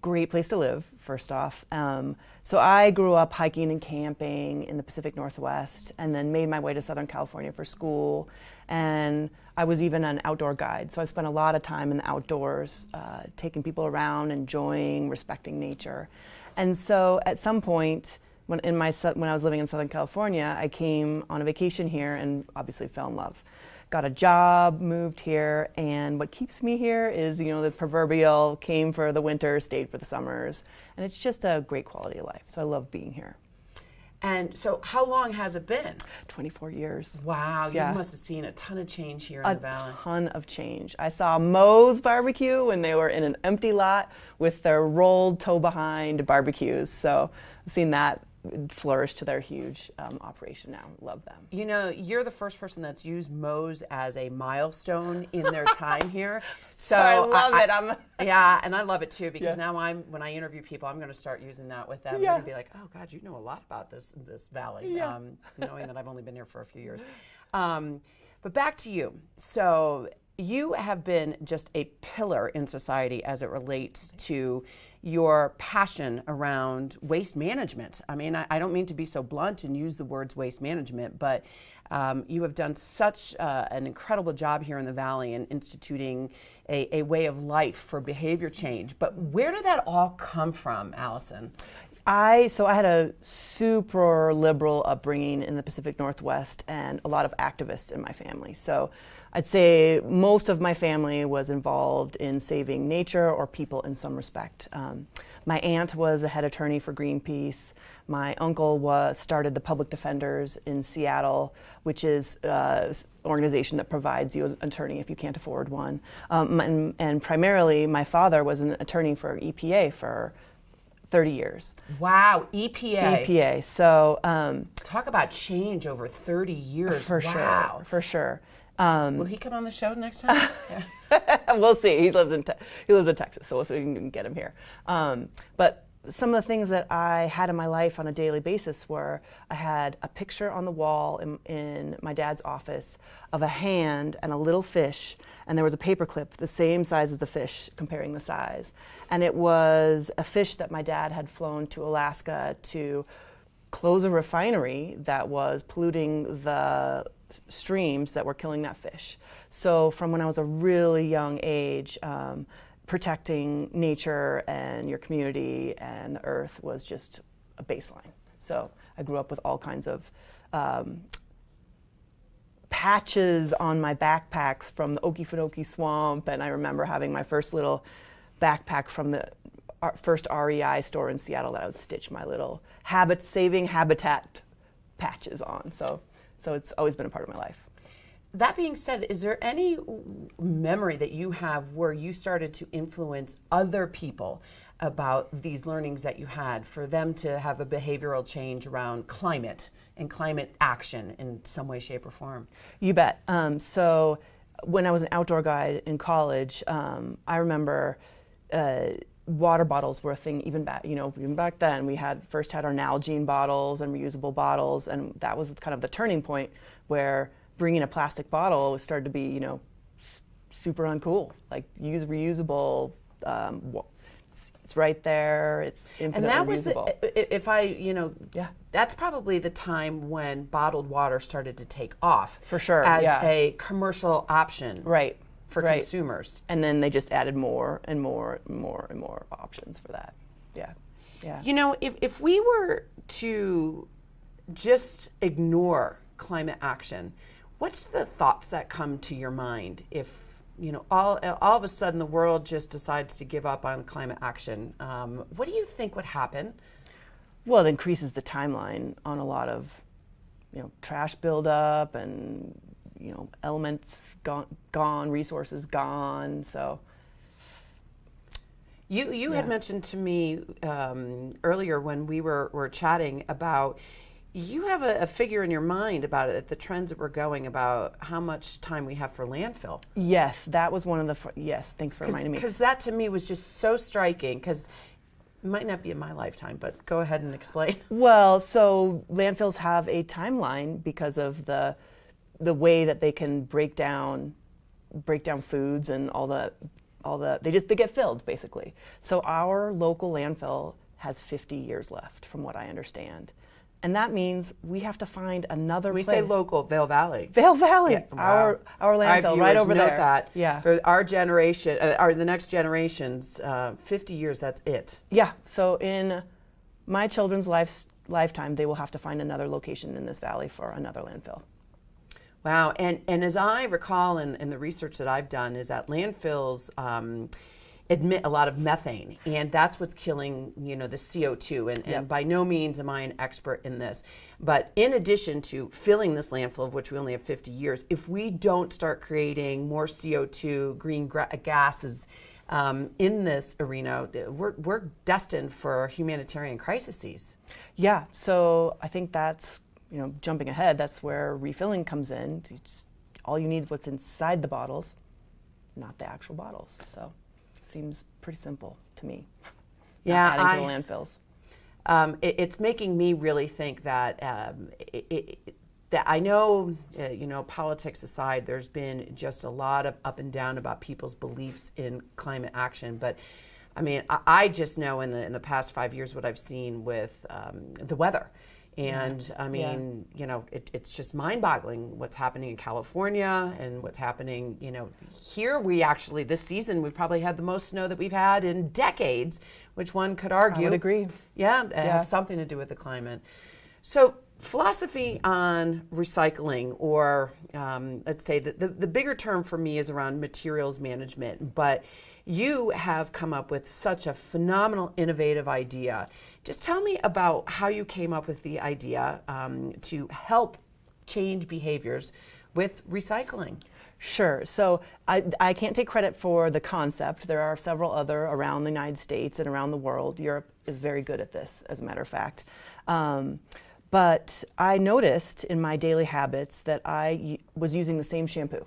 Speaker 16: Great place to live, first off. So I grew up hiking and camping in the Pacific Northwest and then made my way to Southern California for school. And I was even an outdoor guide. So I spent a lot of time in the outdoors, taking people around, enjoying, respecting nature. And so at some point, when I was living in Southern California, I came on a vacation here and obviously fell in love. Got a job, moved here, and what keeps me here is, the proverbial came for the winter, stayed for the summers, and it's just a great quality of life. So I love being here.
Speaker 15: And so how long has it been?
Speaker 16: 24 years.
Speaker 15: Wow,
Speaker 16: Yeah.
Speaker 15: You must have seen a ton of change here in the Valley.
Speaker 16: A ton of change. I saw Moe's Barbecue when they were in an empty lot with their rolled toe behind barbecues. So I've seen that flourish to their huge operation now. Love them.
Speaker 15: You're the first person that's used Moe's as a milestone in their time here.
Speaker 16: So I love it.
Speaker 15: Yeah, and I love it too because now when I interview people, I'm going to start using that with them.
Speaker 16: Yeah.
Speaker 15: They're going to be like, oh God, you know a lot about this valley, knowing that I've only been here for a few years. But back to you. So you have been just a pillar in society as it relates to your passion around waste management. I mean, I don't mean to be so blunt and use the words waste management, but you have done such an incredible job here in the Valley in instituting a way of life for behavior change. But where did that all come from, Allison?
Speaker 16: I had a super liberal upbringing in the Pacific Northwest and a lot of activists in my family. So I'd say most of my family was involved in saving nature or people in some respect. My aunt was a head attorney for Greenpeace. My uncle started the Public Defenders in Seattle, which is an organization that provides you an attorney if you can't afford one. And primarily, my father was an attorney for EPA for 30 years.
Speaker 15: Wow, EPA.
Speaker 16: EPA. So
Speaker 15: talk about change over 30 years.
Speaker 16: For
Speaker 15: wow.
Speaker 16: sure. For sure.
Speaker 15: Will he come on the show next time?
Speaker 16: We'll see. He lives in Texas, so we'll see if we can get him here. But some of the things that I had in my life on a daily basis were I had a picture on the wall in my dad's office of a hand and a little fish, and there was a paper clip the same size as the fish, comparing the size. And it was a fish that my dad had flown to Alaska to close a refinery that was polluting the streams that were killing that fish. So from when I was a really young age, protecting nature and your community and the earth was just a baseline. So I grew up with all kinds of patches on my backpacks from the Okefenokee Swamp, and I remember having my first little backpack from the first REI store in Seattle that I would stitch my little saving habitat patches on. So it's always been a part of my life.
Speaker 15: That being said, is there any memory that you have where you started to influence other people about these learnings that you had, for them to have a behavioral change around climate and climate action in some way, shape, or form?
Speaker 16: You bet. So when I was an outdoor guide in college, I remember water bottles were a thing even back then. We first had our Nalgene bottles and reusable bottles, and that was kind of the turning point where bringing a plastic bottle started to be, super uncool. Like, use reusable. It's right there. It's infinitely reusable.
Speaker 15: That's probably the time when bottled water started to take off.
Speaker 16: For sure,
Speaker 15: as a commercial option.
Speaker 16: Right.
Speaker 15: For consumers.
Speaker 16: And then they just added more and more and more and more options for that. Yeah.
Speaker 15: If we were to just ignore climate action, what's the thoughts that come to your mind if all of a sudden the world just decides to give up on climate action? What do you think would happen?
Speaker 16: Well, it increases the timeline on a lot of, trash buildup and, elements gone, resources gone. So
Speaker 15: you had mentioned to me earlier when we were chatting about, you have a figure in your mind about it, the trends that we're going, about how much time we have for landfill.
Speaker 16: Yes, that was one of the, yes, thanks for reminding me.
Speaker 15: Because that to me was just so striking, because it might not be in my lifetime, but go ahead and explain.
Speaker 16: Well, so landfills have a timeline because of the way that they can break down foods and they get filled, basically. So our local landfill has 50 years left, from what I understand. And that means we have to find another place.
Speaker 15: We say local, Vail Valley.
Speaker 16: Vail Valley,
Speaker 15: yeah, wow.
Speaker 16: our landfill right over there.
Speaker 15: That.
Speaker 16: Yeah.
Speaker 15: For our generation, the next generations, 50 years, that's it.
Speaker 16: Yeah, so in my children's lifetime, they will have to find another location in this valley for another landfill.
Speaker 15: Wow, and as I recall in the research that I've done, is that landfills emit a lot of methane, and that's what's killing, the CO2. And by no means am I an expert in this, but in addition to filling this landfill, of which we only have 50 years, if we don't start creating more CO2, green gases in this arena, we're destined for humanitarian crises.
Speaker 16: Yeah, so I think that's, jumping ahead, that's where refilling comes in. All you need is what's inside the bottles, not the actual bottles. So seems pretty simple to me.
Speaker 15: Yeah,
Speaker 16: adding to the landfills.
Speaker 15: It's making me really think that that I know, politics aside, there's been just a lot of up and down about people's beliefs in climate action. But I mean, I just know in the past 5 years what I've seen with the weather. And I mean, it's just mind-boggling what's happening in California and what's happening, here. We actually, this season, we've probably had the most snow that we've had in decades, which one could argue.
Speaker 16: I would agree.
Speaker 15: Yeah, it has something to do with the climate. So philosophy on recycling, or let's say the bigger term for me is around materials management, but you have come up with such a phenomenal, innovative idea. Just tell me about how you came up with the idea to help change behaviors with recycling.
Speaker 16: Sure. So I can't take credit for the concept. There are several other around the United States and around the world. Europe is very good at this, as a matter of fact. But I noticed in my daily habits that I was using the same shampoo.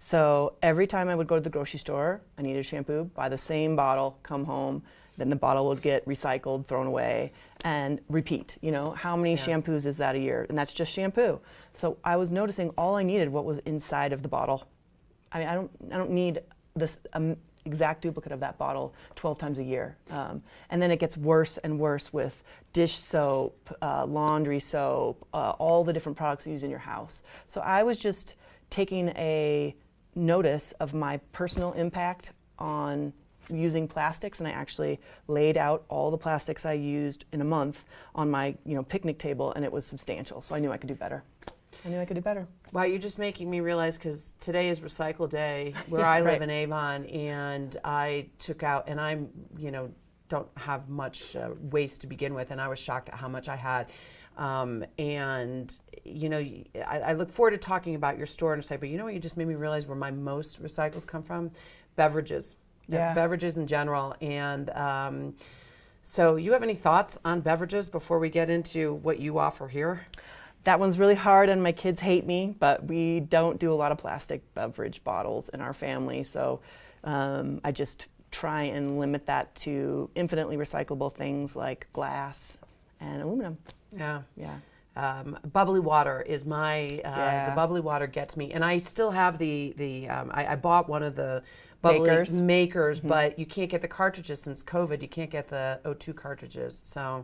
Speaker 16: So every time I would go to the grocery store, I needed shampoo, buy the same bottle, come home, then the bottle would get recycled, thrown away, and repeat. How many shampoos is that a year? And that's just shampoo. So I was noticing all I needed what was inside of the bottle. I mean, I don't need this exact duplicate of that bottle 12 times a year. And then it gets worse and worse with dish soap, laundry soap, all the different products you use in your house. So I was just taking a notice of my personal impact on using plastics, and I actually laid out all the plastics I used in a month on my picnic table, and it was substantial, so I knew I could do better. I knew I could do better.
Speaker 15: Wow, you're just making me realize, because today is Recycle Day where I live in Avon, and I took out, and I'm, don't have much waste to begin with, and I was shocked at how much I had. And, I look forward to talking about your store in a second, but what you just made me realize where my most recycles come from? Beverages.
Speaker 16: Yeah.
Speaker 15: Beverages in general. And so you have any thoughts on beverages before we get into what you offer here?
Speaker 16: That one's really hard, and my kids hate me, but we don't do a lot of plastic beverage bottles in our family, so I just try and limit that to infinitely recyclable things like glass and aluminum.
Speaker 15: Yeah.
Speaker 16: Yeah.
Speaker 15: Bubbly water is the bubbly water gets me, and I still have I bought one of the bubbly makers, but you can't get the cartridges since COVID. You can't get the O2 cartridges. So,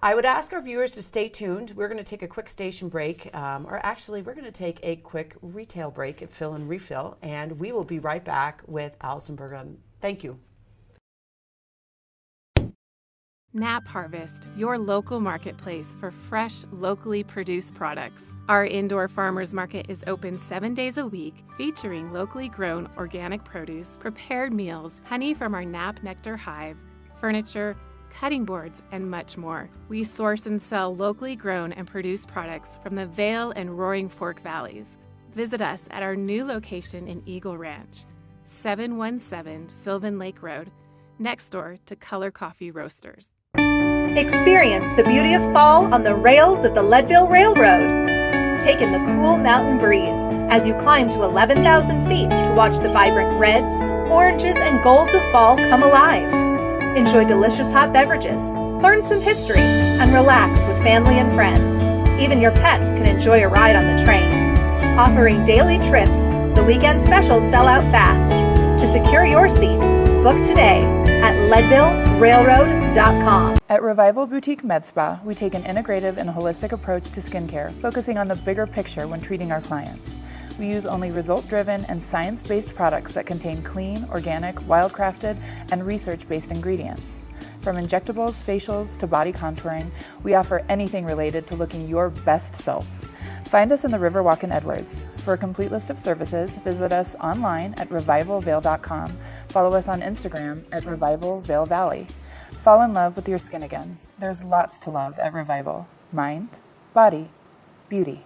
Speaker 15: I would ask our viewers to stay tuned. We're going to take a quick station break, or actually we're going to take a quick retail break at Fill and Refill, and we will be right back with Allison Bergen. Thank you.
Speaker 9: Nap Harvest, your local marketplace for fresh, locally produced products. Our indoor farmers market is open 7 days a week, featuring locally grown organic produce, prepared meals, honey from our Nap Nectar hive, furniture, cutting boards, and much more. We source and sell locally grown and produced products from the Vail and Roaring Fork valleys. Visit us at our new location in Eagle Ranch, 717 Sylvan Lake Road, next door to Color Coffee Roasters.
Speaker 14: Experience the beauty of fall on the rails of the Leadville Railroad. Take in the cool mountain breeze as you climb to 11,000 feet to watch the vibrant reds, oranges, and golds of fall come alive. Enjoy delicious hot beverages, learn some history, and relax with family and friends. Even your pets can enjoy a ride on the train. Offering daily trips, the weekend specials sell out fast. To secure your seat, book today at leadvillerailroad.com.
Speaker 17: At Revival Boutique Med Spa, we take an integrative and holistic approach to skincare, focusing on the bigger picture when treating our clients. We use only result-driven and science-based products that contain clean, organic, wildcrafted, and research-based ingredients. From injectables, facials, to body contouring, we offer anything related to looking your best self. Find us in the Riverwalk in Edwards. For a complete list of services, visit us online at revivalvail.com. Follow us on Instagram at Revival Vail Valley. Fall in love with your skin again. There's lots to love at Revival. Mind, body, beauty.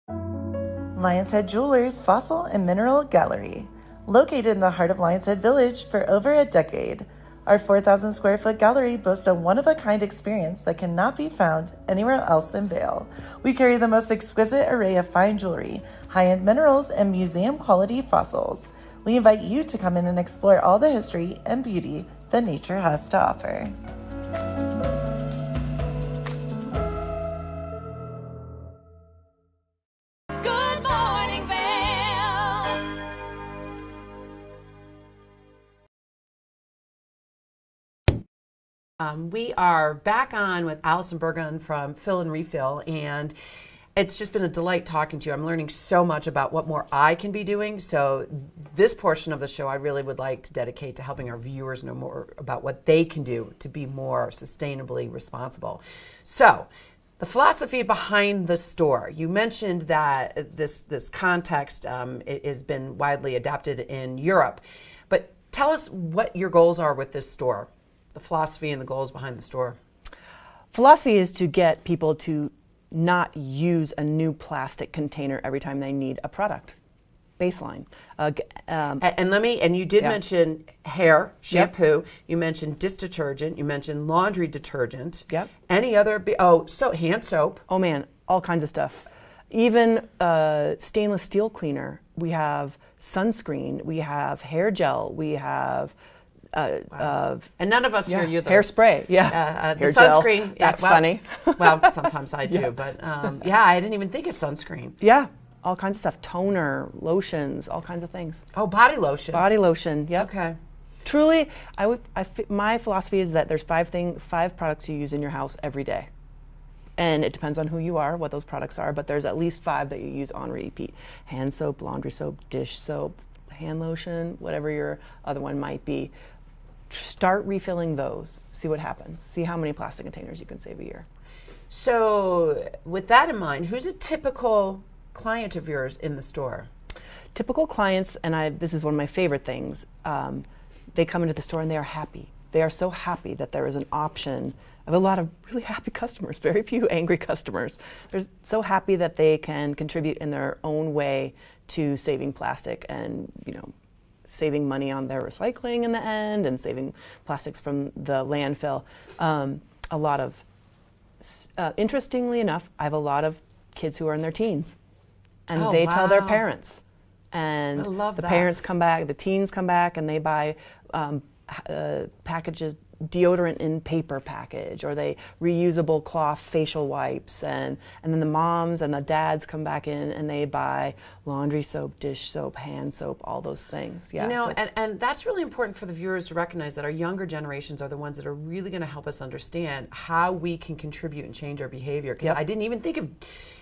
Speaker 3: Lion's Head Jewelers Fossil and Mineral Gallery. Located in the heart of Lion's Head Village for over a decade, our 4,000 square foot gallery boasts a one-of-a-kind experience that cannot be found anywhere else in Vail. We carry the most exquisite array of fine jewelry, high-end minerals, and museum-quality fossils. We invite you to come in and explore all the history and beauty that nature has to offer.
Speaker 2: Good morning, Vail.
Speaker 15: We are back on with Allison Bergen from Fill and Refill, and it's just been a delight talking to you. I'm learning so much about what more I can be doing. So this portion of the show I really would like to dedicate to helping our viewers know more about what they can do to be more sustainably responsible. So the philosophy behind the store. You mentioned that this context it has been widely adapted in Europe. But tell us what your goals are with this store, the philosophy and the goals behind the store.
Speaker 16: Philosophy is to get people to not use a new plastic container every time they need a product. Baseline.
Speaker 15: And you did mention hair shampoo. Yep. You mentioned dish detergent. You mentioned laundry detergent.
Speaker 16: Yep.
Speaker 15: Any other? Hand soap.
Speaker 16: Oh man, all kinds of stuff. Even stainless steel cleaner. We have sunscreen. We have hair gel. We have.
Speaker 15: And none of us here use those.
Speaker 16: Hairspray, the
Speaker 15: hair
Speaker 16: sunscreen.
Speaker 15: Gel.
Speaker 16: That's funny.
Speaker 15: Well, sometimes I do, but I didn't even think of sunscreen.
Speaker 16: Yeah, all kinds of stuff. Toner, lotions, all kinds of things.
Speaker 15: Oh, body lotion.
Speaker 16: Body lotion. Yep.
Speaker 15: Okay.
Speaker 16: Truly, my philosophy is that there's five products you use in your house every day, and it depends on who you are, what those products are. But there's at least 5 that you use on repeat: hand soap, laundry soap, dish soap, hand lotion, whatever your other one might be. Start refilling those. See what happens. See how many plastic containers you can save a year.
Speaker 15: So with that in mind, who's a typical client of yours in the store?
Speaker 16: Typical clients, and this is one of my favorite things, they come into the store and they are happy. They are so happy that there is an option. I have a lot of really happy customers, very few angry customers. They're so happy that they can contribute in their own way to saving plastic and, saving money on their recycling in the end and saving plastics from the landfill. Interestingly enough, I have a lot of kids who are in their teens, and they tell their parents. And the parents come back, the teens come back, and they buy packages, deodorant in paper package, or they reusable cloth facial wipes, and then the moms and the dads come back in and they buy laundry soap, dish soap, hand soap, all those things. Yeah,
Speaker 15: and that's really important for the viewers to recognize that our younger generations are the ones that are really going to help us understand how we can contribute and change our behavior. Because I didn't even think of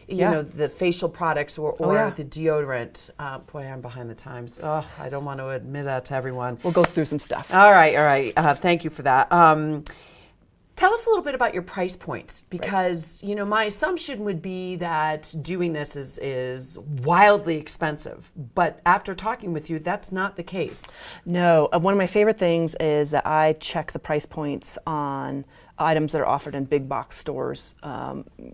Speaker 15: the facial products or the deodorant. Boy, I'm behind the times. Oh, I don't want to admit that to everyone.
Speaker 16: We'll go through some stuff.
Speaker 15: All right. Thank you for that. Tell us a little bit about your price points, because my assumption would be that doing this is wildly expensive. But after talking with you, that's not the case.
Speaker 16: No, one of my favorite things is that I check the price points on items that are offered in big box stores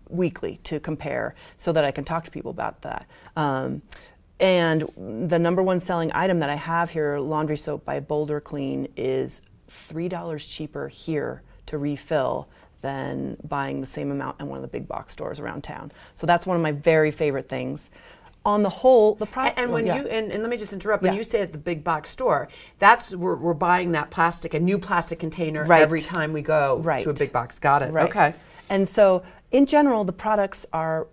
Speaker 16: weekly to compare, so that I can talk to people about that. And the number one selling item that I have here, laundry soap by Boulder Clean, is $3 cheaper here to refill than buying the same amount in one of the big box stores around town. So that's one of my very favorite things. On the whole, the product.
Speaker 15: And when and let me just interrupt. When you say at the big box store, that's we're buying that a new plastic container every time we go to a big box. Got it.
Speaker 16: Right.
Speaker 15: Okay.
Speaker 16: And so, in general, the products are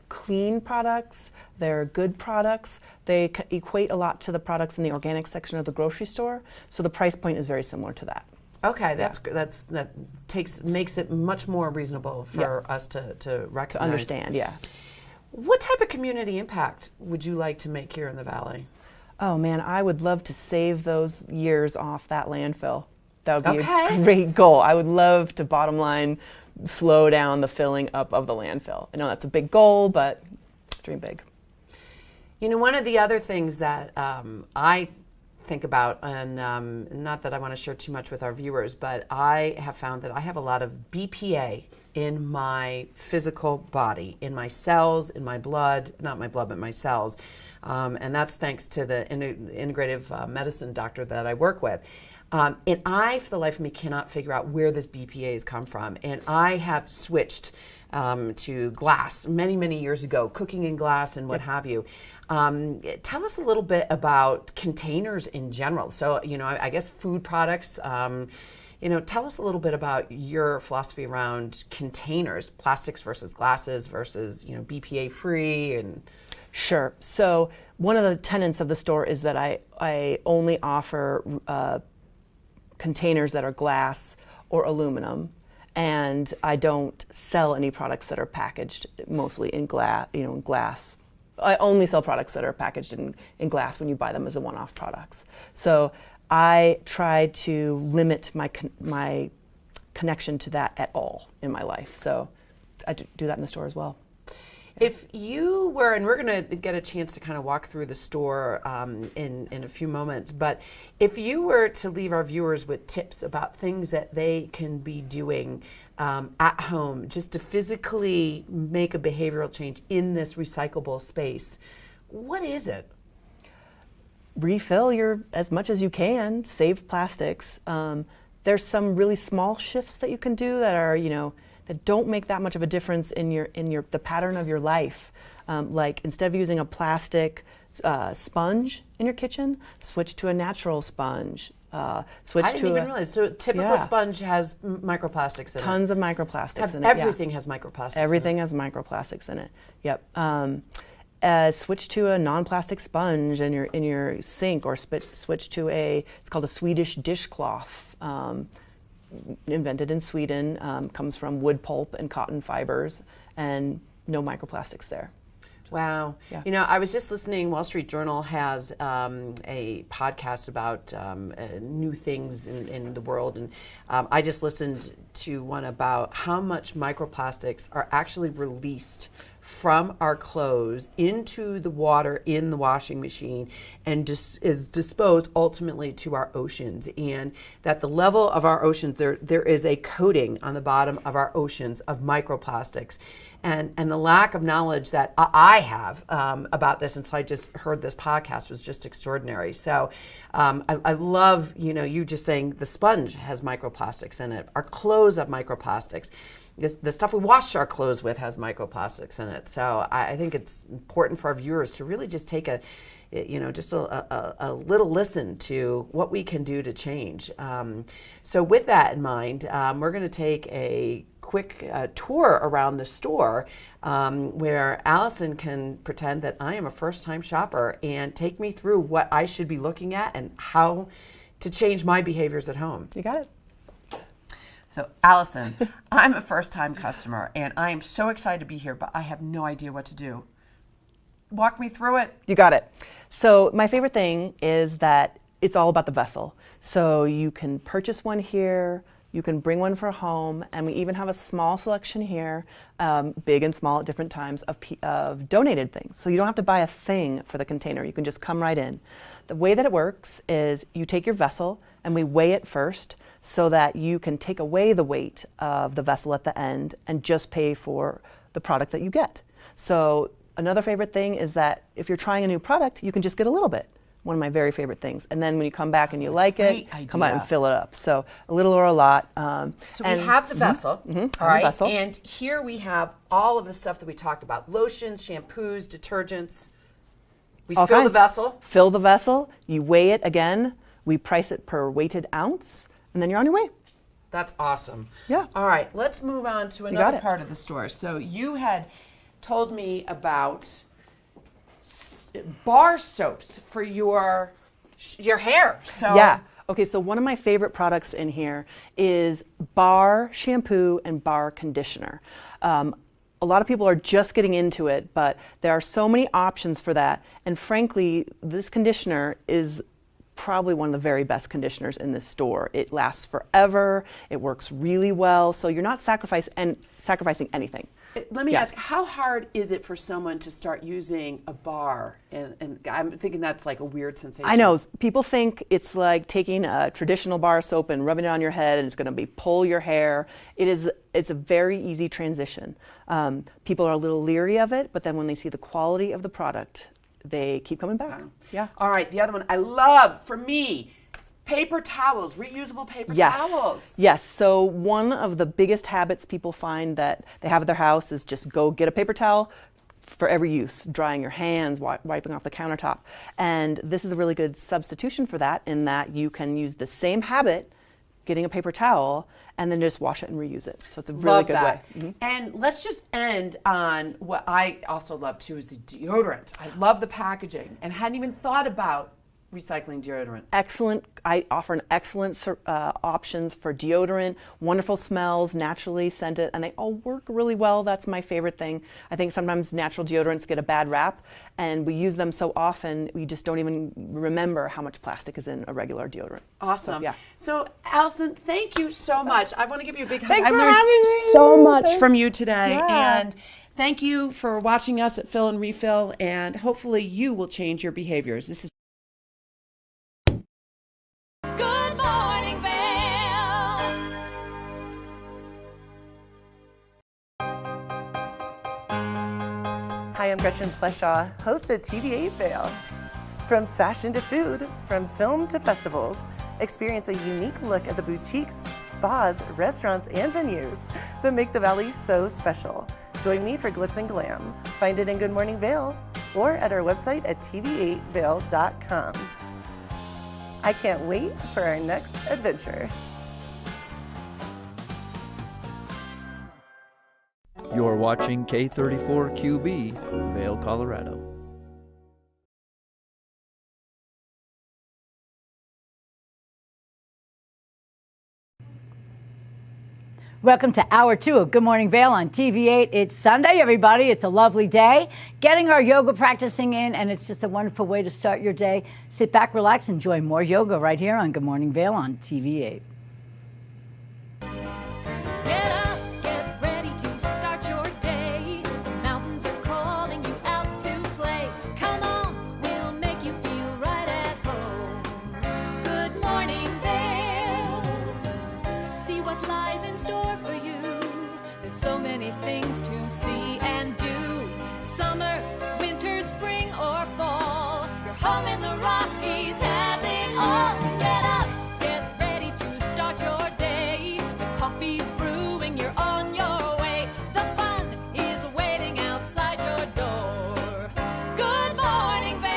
Speaker 16: clean products. They're good products. They equate a lot to the products in the organic section of the grocery store. So the price point is very similar to that.
Speaker 15: Okay, that makes it much more reasonable for us to recognize.
Speaker 16: To understand, yeah.
Speaker 15: What type of community impact would you like to make here in the Valley?
Speaker 16: Oh man, I would love to save those years off that landfill. That would be a great goal. I would love to, bottom line, slow down the filling up of the landfill. I know that's a big goal, but dream big.
Speaker 15: One of the other things that I think about, and not that I want to share too much with our viewers, but I have found that I have a lot of BPA in my physical body, in my cells, in my blood, not my blood, but my cells. And that's thanks to the integrative medicine doctor that I work with. And I, for the life of me, cannot figure out where this BPA has come from. And I have switched to glass many, many years ago, cooking in glass and what have you. Tell us a little bit about containers in general. So, I guess food products, tell us a little bit about your philosophy around containers, plastics versus glasses versus, BPA free and...
Speaker 16: Sure. So one of the tenets of the store is that I only offer containers that are glass or aluminum, and I don't sell any products that are packaged mostly in glass. I only sell products that are packaged in glass when you buy them as a one-off products. So I try to limit my connection to that at all in my life. So I do that in the store as well.
Speaker 15: If you were, and we're going to get a chance to kind of walk through the store in a few moments, but if you were to leave our viewers with tips about things that they can be doing at home just to physically make a behavioral change in this recyclable space, what is it?
Speaker 16: Refill as much as you can, save plastics. There's some really small shifts that you can do that are, that don't make that much of a difference in the pattern of your life. Like instead of using a plastic sponge in your kitchen, switch to a natural sponge.
Speaker 15: I didn't even realize. So a typical sponge has microplastics in it.
Speaker 16: Tons of microplastics in it.
Speaker 15: Everything has microplastics.
Speaker 16: Everything has microplastics in it. Yep. Switch to a non-plastic sponge in your sink, or switch to it's called a Swedish dishcloth. Invented in Sweden, comes from wood pulp and cotton fibers, and no microplastics there.
Speaker 15: Wow.
Speaker 16: Yeah.
Speaker 15: You know, I was just listening, Wall Street Journal has a podcast about new things in the world. And I just listened to one about how much microplastics are actually released from our clothes into the water in the washing machine and is disposed ultimately to our oceans, and that the level of our oceans, there is a coating on the bottom of our oceans of microplastics. And the lack of knowledge that I have about this until I just heard this podcast was just extraordinary. So I love, you just saying the sponge has microplastics in it. Our clothes have microplastics. The stuff we wash our clothes with has microplastics in it. So I think it's important for our viewers to really just take a little listen to what we can do to change. So with that in mind, we're going to take a quick tour around the store where Allison can pretend that I am a first-time shopper and take me through what I should be looking at and how to change my behaviors at home.
Speaker 16: You got it.
Speaker 15: So Allison, I'm a first-time customer and I am so excited to be here, but I have no idea what to do. Walk me through it.
Speaker 16: You got it. So my favorite thing is that it's all about the vessel. So you can purchase one here, you can bring one for home, and we even have a small selection here, big and small at different times, of donated things. So you don't have to buy a thing for the container. You can just come right in. The way that it works is you take your vessel and we weigh it first so that you can take away the weight of the vessel at the end and just pay for the product that you get. So another favorite thing is that if you're trying a new product, you can just get a little bit. One of my very favorite things. And then when you come back and you like it, come out and fill it up. So a little or a lot.
Speaker 15: So we have the vessel, all right?
Speaker 16: Vessel.
Speaker 15: And here we have all of the stuff that we talked about: lotions, shampoos, detergents. We
Speaker 16: All
Speaker 15: fill the
Speaker 16: kinds.
Speaker 15: vessel.
Speaker 16: Fill the vessel. You weigh it again. We price it per weighted ounce, and then you're on your way.
Speaker 15: That's awesome.
Speaker 16: Yeah.
Speaker 15: All right, let's move on to
Speaker 16: got
Speaker 15: another
Speaker 16: it.
Speaker 15: part of the store. So you had told me about bar soaps for your hair. So
Speaker 16: Yeah. Okay, so one of my favorite products in here is bar shampoo and bar conditioner. A lot of people are just getting into it, but there are so many options for that. And frankly, this conditioner is probably one of the very best conditioners in this store. It lasts forever. It works really well. So you're not sacrificing anything.
Speaker 15: Let me
Speaker 16: Yeah.
Speaker 15: ask, how hard is it for someone to start using a bar? And I'm thinking that's like a weird sensation.
Speaker 16: I know. People think it's like taking a traditional bar soap and rubbing it on your head and it's going to pull your hair. It's a very easy transition. People are a little leery of it, but then when they see the quality of the product, they keep coming back. Yeah.
Speaker 15: All right, the other one I love, for me, paper towels, reusable paper towels.
Speaker 16: Yes. So one of the biggest habits people find that they have at their house is just go get a paper towel for every use, drying your hands, wiping off the countertop. And this is a really good substitution for that, in that you can use the same habit, getting a paper towel, and then just wash it and reuse it. So it's a really good way. Mhm.
Speaker 15: And let's just end on what I also love too, is the deodorant. I love the packaging and hadn't even thought about recycling deodorant.
Speaker 16: Excellent. I offer an excellent options for deodorant, wonderful smells, naturally scented, and they all work really well. That's my favorite thing. I think sometimes natural deodorants get a bad rap, and we use them so often we just don't even remember how much plastic is in a regular deodorant.
Speaker 15: Awesome.
Speaker 16: So, yeah.
Speaker 15: So, Allison, thank you so much. I want to give you a big hug.
Speaker 16: Thanks
Speaker 15: I
Speaker 16: for
Speaker 15: learned
Speaker 16: having me.
Speaker 15: so much from you today.
Speaker 16: Yeah.
Speaker 15: And thank you for watching us at Fill and Refill, and hopefully you will change your behaviors. This is
Speaker 2: Good morning, Vail.
Speaker 3: Hi, I'm Gretchen Fleshaw, host of TV8 Vail. From fashion to food, from film to festivals, experience a unique look at the boutiques, spas, restaurants, and venues that make the Valley so special. Join me for Glitz and Glam. Find it in Good Morning Vail or at our website at tv8vail.com. I can't wait for our next adventure.
Speaker 18: You're watching K34QB, Vail, Colorado.
Speaker 1: Welcome to Hour 2 of Good Morning Vail on TV8. It's Sunday, everybody. It's a lovely day. Getting our yoga practicing in, and it's just a wonderful way to start your day. Sit back, relax, enjoy more yoga right here on Good Morning Vail on TV8.
Speaker 2: Get up, get ready to start your day. The mountains are calling you out to play. Come on, we'll make you feel right at home. Good morning, Vail. See what lies in store for you. There's so many things to see and do. Summer, winter, spring, or fall. Your home in the Rockies has it all. So get up, get ready to start your day. Your coffee's brewing, you're on your way. The fun is waiting outside your door. Good morning, Vail.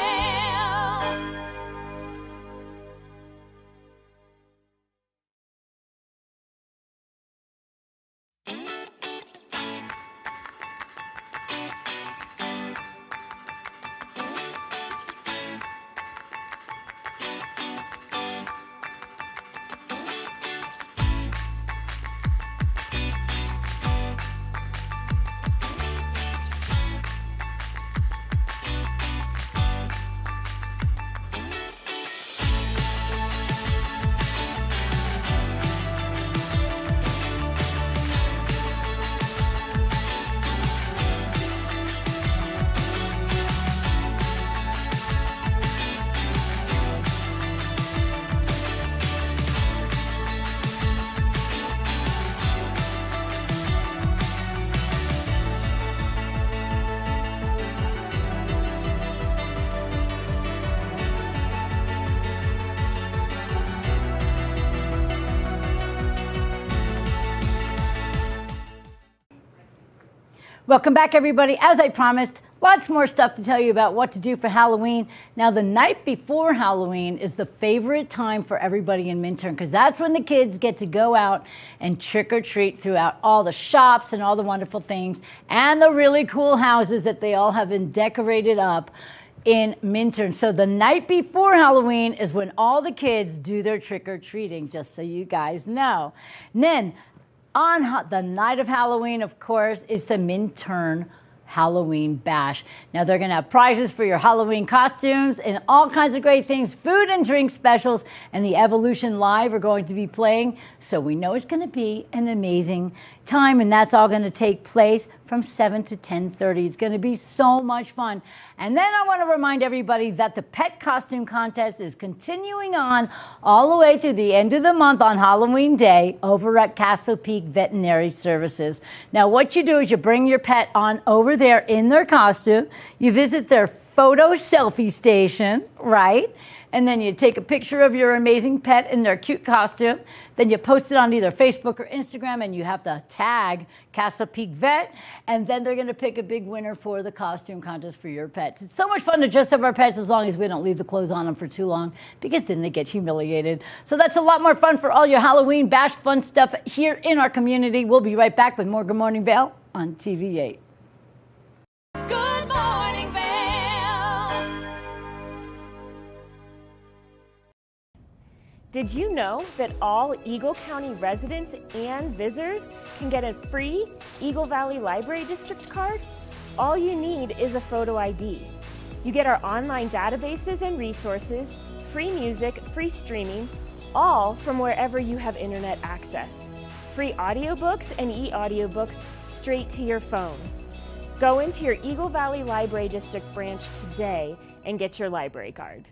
Speaker 1: Welcome back, everybody. As I promised, lots more stuff to tell you about what to do for Halloween. Now, the night before Halloween is the favorite time for everybody in Minturn because that's when the kids get to go out and trick or treat throughout all the shops and all the wonderful things and the really cool houses that they all have been decorated up in Minturn. So the night before Halloween is when all the kids do their trick or treating, just so you guys know. And then on the night of Halloween, of course, is the Minturn Halloween Bash. Now, they're going to have prizes for your Halloween costumes and all kinds of great things. Food and drink specials and the Evolution Live are going to be playing. So we know it's going to be an amazing time, and that's all going to take place from 7 to 10:30. It's going to be so much fun. And then I want to remind everybody that the pet costume contest is continuing on all the way through the end of the month on Halloween Day over at Castle Peak Veterinary Services. Now, what you do is you bring your pet on over there in their costume. You visit their photo selfie station, right? And then you take a picture of your amazing pet in their cute costume. Then you post it on either Facebook or Instagram, and you have to tag Castle Peak Vet. And then they're going to pick a big winner for the costume contest for your pets. It's so much fun to dress up our pets as long as we don't leave the clothes on them for too long, because then they get humiliated. So that's a lot more fun for all your Halloween Bash fun stuff here in our community. We'll be right back with more Good Morning Vail on TV8.
Speaker 2: Good morning, Vail.
Speaker 19: Did you know that all Eagle County residents and visitors can get a free Eagle Valley Library District card? All you need is a photo ID. You get our online databases and resources, free music, free streaming, all from wherever you have internet access. Free audiobooks and e-audiobooks straight to your phone. Go into your Eagle Valley Library District branch today and get your library card.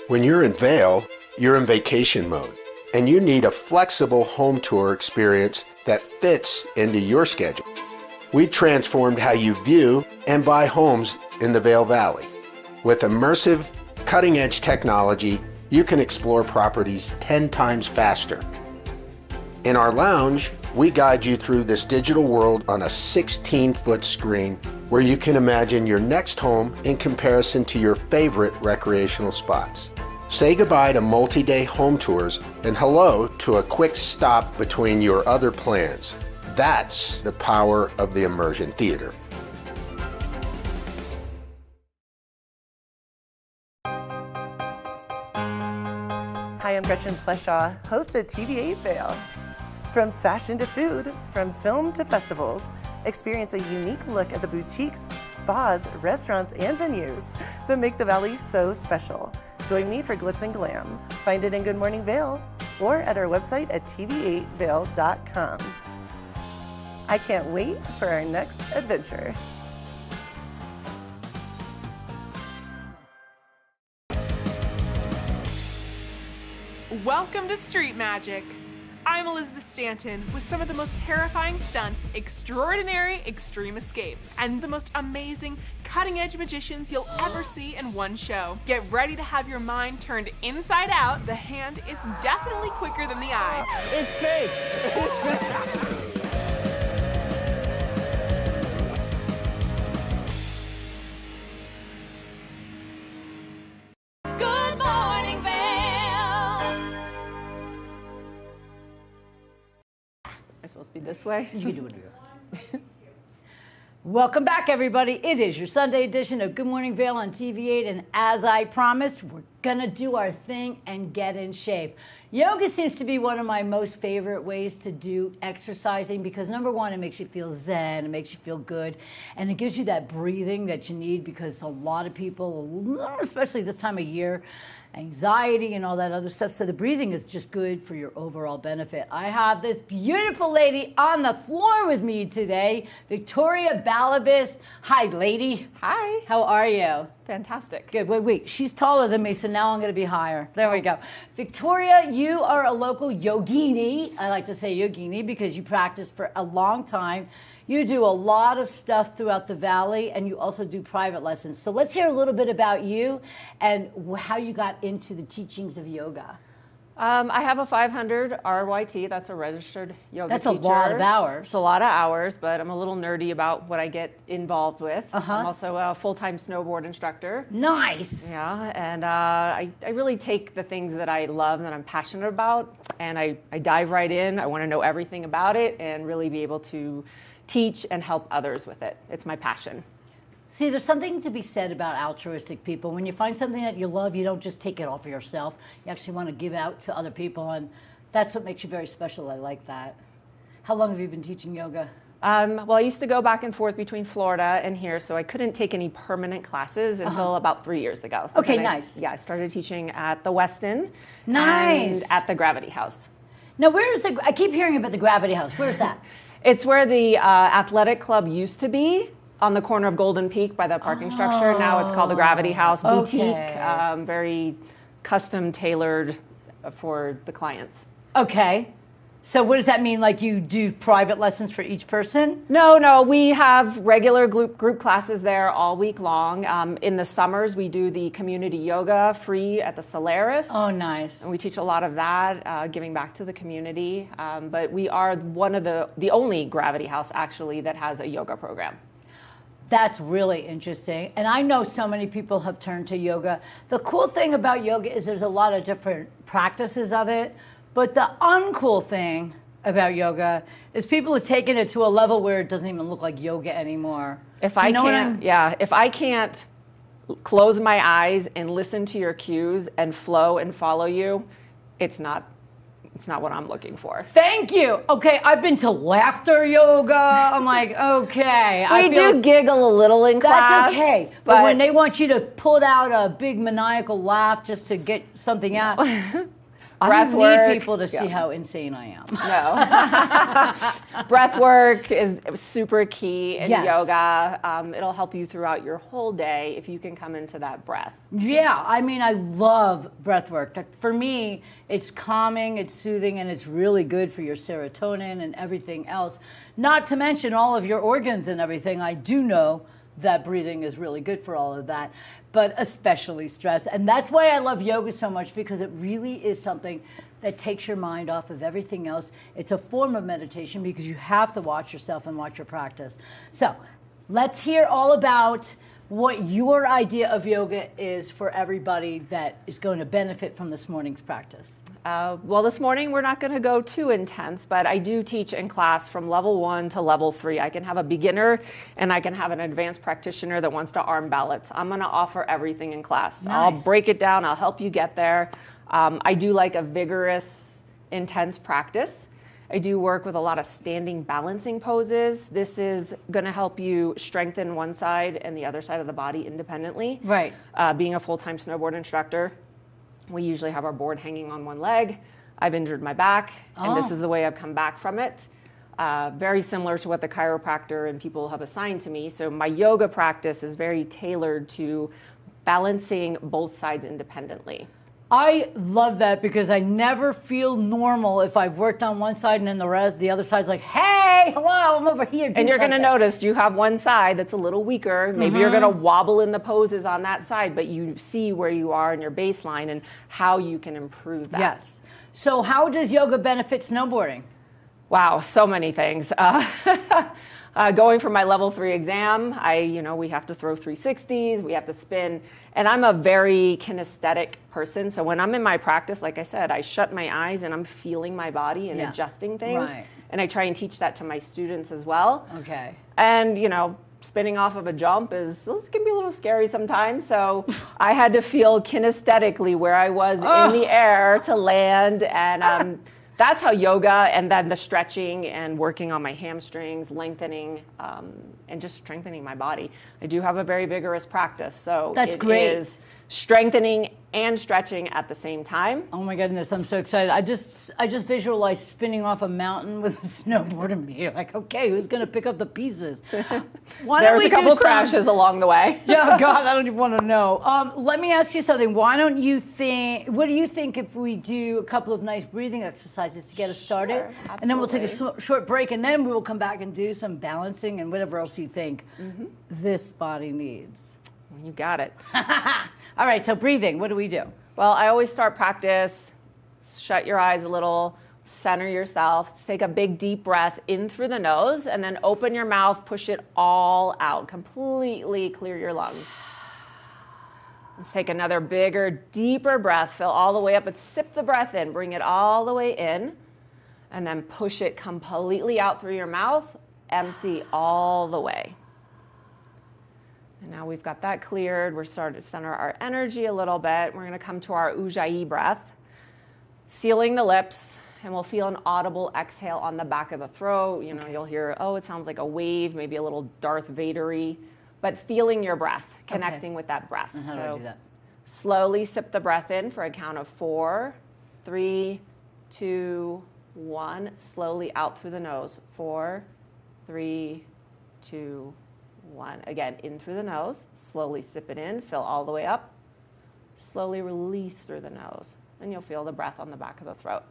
Speaker 20: When you're in Vail, you're in vacation mode, and you need a flexible home tour experience that fits into your schedule. We transformed how you view and buy homes in the Vail Valley. With immersive, cutting-edge technology, you can explore properties 10 times faster. In our lounge, we guide you through this digital world on a 16-foot screen where you can imagine your next home in comparison to your favorite recreational spots. Say goodbye to multi-day home tours and hello to a quick stop between your other plans. That's the power of the Immersion Theater.
Speaker 3: Hi, I'm Gretchen Pleshaw, host of TV8 Vail. From fashion to food, from film to festivals, experience a unique look at the boutiques, spas, restaurants, and venues that make the Valley so special. Join me for Glitz and Glam. Find it in Good Morning Vail or at our website at tv8vail.com. I can't wait for our next adventure.
Speaker 21: Welcome to Street Magic. I'm Elizabeth Stanton with some of the most terrifying stunts, extraordinary extreme escapes, and the most amazing cutting-edge magicians you'll ever see in one show. Get ready to have your mind turned inside out. The hand is definitely quicker than the eye.
Speaker 12: It's fake.
Speaker 2: Good morning, Vail.
Speaker 5: Am I supposed to be this way?
Speaker 1: You can do it. Welcome back, everybody. It is your Sunday edition of Good Morning Vail on TV8, and as I promised, we're gonna do our thing and get in shape. Yoga seems to be one of my most favorite ways to do exercising because number one, it makes you feel zen, it makes you feel good, and it gives you that breathing that you need because a lot of people, especially this time of year, anxiety and all that other stuff. So the breathing is just good for your overall benefit. I have this beautiful lady on the floor with me today, Victoria Balabis. Hi, lady.
Speaker 5: Hi.
Speaker 1: How are you?
Speaker 5: Fantastic.
Speaker 1: Good. Wait. She's taller than me, so now I'm going to be higher. There we go. Victoria, you are a local yogini. I like to say yogini because you practiced for a long time. You do a lot of stuff throughout the Valley, and you also do private lessons. So let's hear a little bit about you and how you got into the teachings of yoga.
Speaker 5: I have a 500 RYT. That's a registered yoga
Speaker 1: That's
Speaker 5: teacher.
Speaker 1: a lot of hours.
Speaker 5: It's a lot of hours, but I'm a little nerdy about what I get involved with. I'm also a full-time snowboard instructor.
Speaker 1: Nice.
Speaker 5: Yeah, and I really take the things that I love and that I'm passionate about, and I dive right in. I want to know everything about it and really be able to teach and help others with it. It's my passion.
Speaker 1: See, there's something to be said about altruistic people. When you find something that you love, you don't just take it all for yourself. You actually want to give out to other people, and that's what makes you very special. I like that. How long have you been teaching yoga?
Speaker 5: Well, I used to go back and forth between Florida and here, so I couldn't take any permanent classes until about 3 years ago. So
Speaker 1: Okay,
Speaker 5: then
Speaker 1: nice.
Speaker 5: I started teaching at the Westin.
Speaker 1: Nice.
Speaker 5: And at the Gravity House.
Speaker 1: Now, I keep hearing about the Gravity House. Where's that?
Speaker 5: It's where the athletic club used to be, on the corner of Golden Peak by the parking structure. Now it's called the Gravity House Boutique, very custom tailored for the clients.
Speaker 1: Okay. So what does that mean? Like you do private lessons for each person?
Speaker 5: No, we have regular group classes there all week long. In the summers, we do the community yoga free at the Solaris.
Speaker 1: Oh, nice.
Speaker 5: And we teach a lot of that, giving back to the community. But we are one of the only Gravity House, actually, that has a yoga program.
Speaker 1: That's really interesting. And I know so many people have turned to yoga. The cool thing about yoga is there's a lot of different practices of it. But the uncool thing about yoga is people have taken it to a level where it doesn't even look like yoga anymore.
Speaker 5: If I can't close my eyes and listen to your cues and flow and follow you, it's not what I'm looking for.
Speaker 1: Thank you. Okay, I've been to laughter yoga. I'm like, okay.
Speaker 5: We do giggle a little in class.
Speaker 1: That's okay. But when they want you to pull out a big maniacal laugh just to get something out, I don't need people to see how insane I am.
Speaker 5: No. Breath work is super key in
Speaker 1: Yes.
Speaker 5: yoga. It'll help you throughout your whole day if you can come into that breath.
Speaker 1: Yeah, I mean, I love breath work. For me, it's calming, it's soothing, and it's really good for your serotonin and everything else. Not to mention all of your organs and everything. I do know that breathing is really good for all of that, but especially stress. And that's why I love yoga so much, because it really is something that takes your mind off of everything else. It's a form of meditation because you have to watch yourself and watch your practice. So let's hear all about what your idea of yoga is for everybody that is going to benefit from this morning's practice.
Speaker 7: Well, this morning we're not going to go too intense, but I do teach in class from level 1 to level 3. I can have a beginner and I can have an advanced practitioner that wants to arm balance. I'm going to offer everything in class.
Speaker 1: Nice.
Speaker 7: I'll break it down. I'll help you get there. I do like a vigorous, intense practice. I do work with a lot of standing balancing poses. This is going to help you strengthen one side and the other side of the body independently.
Speaker 1: Right.
Speaker 7: Being a full-time snowboard instructor, we usually have our board hanging on one leg. I've injured my back, and this is the way I've come back from it. Very similar to what the chiropractor and people have assigned to me. So my yoga practice is very tailored to balancing both sides independently.
Speaker 1: I love that because I never feel normal if I've worked on one side and then the other side's like, hey, hello, I'm over here.
Speaker 7: And you're going to notice you have one side that's a little weaker. Maybe you're going to wobble in the poses on that side, but you see where you are in your baseline and how you can improve that.
Speaker 1: Yes. So how does yoga benefit snowboarding?
Speaker 7: Wow, so many things. Going for my level 3 exam, we have to throw 360s, we have to spin, and I'm a very kinesthetic person. So when I'm in my practice, like I said, I shut my eyes and I'm feeling my body and adjusting things.
Speaker 1: Right.
Speaker 7: And I try and teach that to my students as well.
Speaker 1: Okay.
Speaker 7: And, spinning off of a jump it can be a little scary sometimes. So I had to feel kinesthetically where I was in the air to land. And that's how yoga, and then the stretching and working on my hamstrings, lengthening, and just strengthening my body. I do have a very vigorous practice. So
Speaker 1: that's
Speaker 7: great. It is strengthening and stretching at the same time.
Speaker 1: Oh my goodness, I'm so excited. I just visualized spinning off a mountain with a snowboard and be like, okay, who's going to pick up the pieces?
Speaker 7: There's a couple crashes along the way.
Speaker 1: Yeah, God, I don't even want to know. Let me ask you something. What do you think if we do a couple of nice breathing exercises to get us started?
Speaker 7: Sure,
Speaker 1: and then we'll take a short break, and then we will come back and do some balancing and whatever else you think this body needs.
Speaker 7: You got it.
Speaker 1: All right, so breathing, what do we do?
Speaker 7: Well, I always start practice, shut your eyes a little, center yourself, take a big deep breath in through the nose, and then open your mouth, push it all out, completely clear your lungs. Let's take another bigger, deeper breath, fill all the way up, but sip the breath in, bring it all the way in, and then push it completely out through your mouth, empty all the way. And now we've got that cleared. We're starting to center our energy a little bit. We're going to come to our Ujjayi breath, sealing the lips, and we'll feel an audible exhale on the back of the throat. You'll hear, it sounds like a wave, maybe a little Darth Vader-y, but feeling your breath, connecting with that breath.
Speaker 1: And how do I do that?
Speaker 7: Slowly sip the breath in for a count of 4, 3, 2, 1. Slowly out through the nose. 4, 3, 2, 1. Again, in through the nose. Slowly sip it in. Fill all the way up. Slowly release through the nose. And you'll feel the breath on the back of the throat.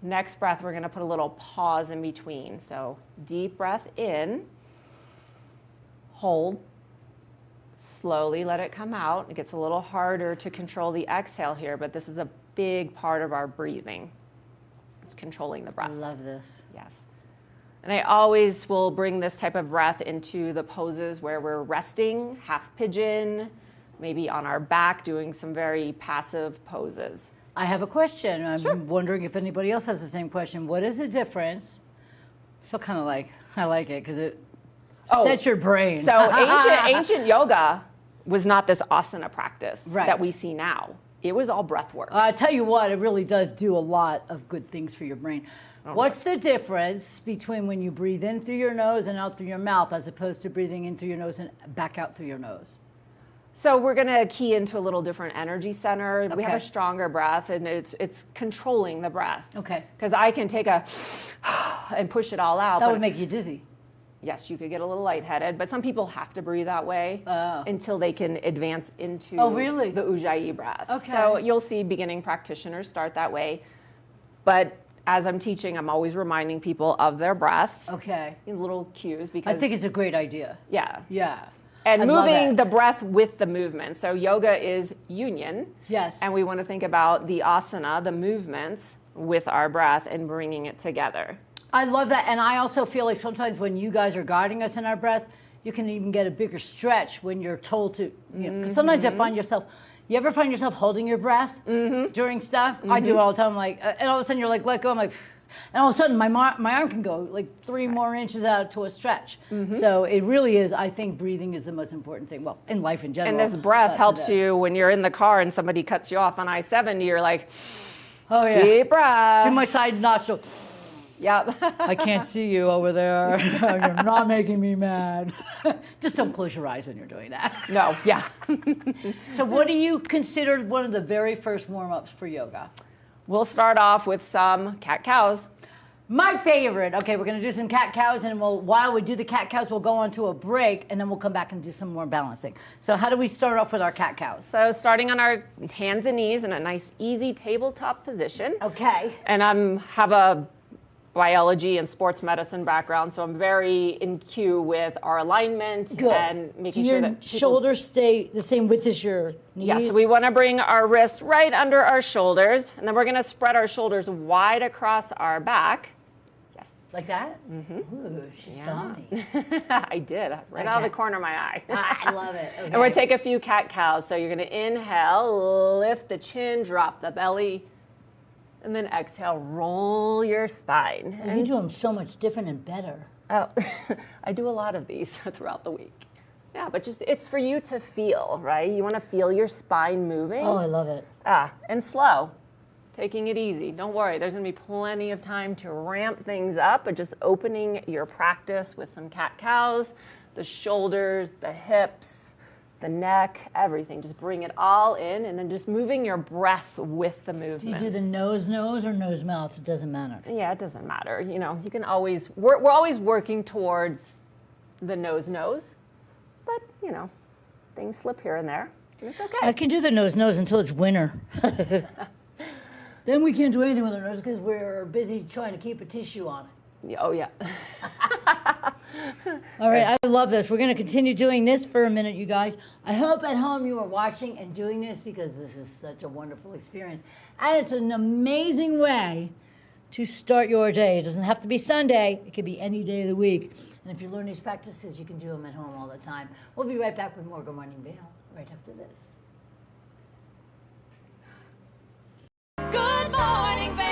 Speaker 7: Next breath, we're going to put a little pause in between. So deep breath in. Hold. Slowly let it come out. It gets a little harder to control the exhale here, but this is a big part of our breathing. It's controlling the breath.
Speaker 1: I love this.
Speaker 7: Yes. And I always will bring this type of breath into the poses where we're resting, half pigeon, maybe on our back, doing some very passive poses.
Speaker 1: I have a question. I'm wondering if anybody else has the same question. What is the difference? I feel kind of like, I like it because it sets your brain.
Speaker 7: So ancient yoga was not this asana practice that we see now. It was all breath work.
Speaker 1: I tell you what, it really does do a lot of good things for your brain. What's the difference between when you breathe in through your nose and out through your mouth as opposed to breathing in through your nose and back out through your nose?
Speaker 7: So we're going to key into a little different energy center. Okay. We have a stronger breath, and it's controlling the breath.
Speaker 1: Okay.
Speaker 7: Because I can take a and push it all out.
Speaker 1: That would make you dizzy.
Speaker 7: Yes, you could get a little lightheaded, but some people have to breathe that way until they can advance into the Ujjayi breath.
Speaker 1: Okay.
Speaker 7: So you'll see beginning practitioners start that way. But as I'm teaching, I'm always reminding people of their breath.
Speaker 1: Okay.
Speaker 7: In little cues because
Speaker 1: I think it's a great idea.
Speaker 7: Yeah.
Speaker 1: Yeah.
Speaker 7: And
Speaker 1: I love
Speaker 7: moving
Speaker 1: it.
Speaker 7: the breath with the movement. So yoga is union.
Speaker 1: Yes.
Speaker 7: And we want to think about the asana, the movements, with our breath and bringing it together.
Speaker 1: I love that. And I also feel like sometimes when you guys are guiding us in our breath, you can even get a bigger stretch when you're told to, you know, 'cause sometimes you find yourself, you ever find yourself holding your breath during stuff? I do it all the time. Like, and all of a sudden you're like, let go. I'm like, and all of a sudden my arm can go like 3 more inches out to a stretch. So it really is, I think breathing is the most important thing. Well, in life in general.
Speaker 7: And this breath
Speaker 1: but
Speaker 7: helps
Speaker 1: this.
Speaker 7: you when you're in the car and somebody cuts you off on I-70, you're like,
Speaker 1: Oh yeah.
Speaker 7: deep breath.
Speaker 1: Too much side nostril.
Speaker 7: Yeah.
Speaker 1: I can't see you over there. You're not making me mad. Just don't close your eyes when you're doing that.
Speaker 7: No, yeah.
Speaker 1: So what do you consider one of the very first warm-ups for yoga?
Speaker 7: We'll start off with some cat-cows.
Speaker 1: My favorite. Okay, we're going to do some cat-cows, and while we do the cat-cows, we'll go on to a break, and then we'll come back and do some more balancing. So how do we start off with our cat-cows?
Speaker 7: So starting on our hands and knees in a nice, easy tabletop position.
Speaker 1: Okay.
Speaker 7: And I have a biology and sports medicine background, so I'm very in cue with our alignment
Speaker 1: Good.
Speaker 7: and making
Speaker 1: Do
Speaker 7: sure
Speaker 1: your
Speaker 7: that people...
Speaker 1: shoulders stay the same width as your knees?
Speaker 7: Yeah, so we want to bring our wrists right under our shoulders, and then we're going to spread our shoulders wide across our back. Yes.
Speaker 1: Like that? Ooh, she saw me.
Speaker 7: I did, right out of the corner of my eye.
Speaker 1: I love it. Okay.
Speaker 7: And we're going to take a few cat-cows. So you're going to inhale, lift the chin, drop the belly, and then exhale, roll your spine.
Speaker 1: You do them so much different and better.
Speaker 7: Oh, I do a lot of these throughout the week. Yeah, but just it's for you to feel, right? You want to feel your spine moving.
Speaker 1: Oh, I love it.
Speaker 7: And slow, taking it easy. Don't worry, there's going to be plenty of time to ramp things up, but just opening your practice with some cat-cows, the shoulders, the hips, the neck, everything. Just bring it all in, and then just moving your breath with the movement.
Speaker 1: Do you do the nose or nose mouth? It doesn't matter.
Speaker 7: Yeah, it doesn't matter. You know, you can always, we're always working towards the nose, but you know, things slip here and there, and it's okay.
Speaker 1: I can do the nose until it's winter. Then we can't do anything with our nose because we're busy trying to keep a tissue on it.
Speaker 7: Oh yeah.
Speaker 1: All right, I love this. We're going to continue doing this for a minute, you guys. I hope at home you are watching and doing this because this is such a wonderful experience. And it's an amazing way to start your day. It doesn't have to be Sunday. It could be any day of the week. And if you learn these practices, you can do them at home all the time. We'll be right back with more Good Morning Vail right after this.
Speaker 2: Good morning, Vail.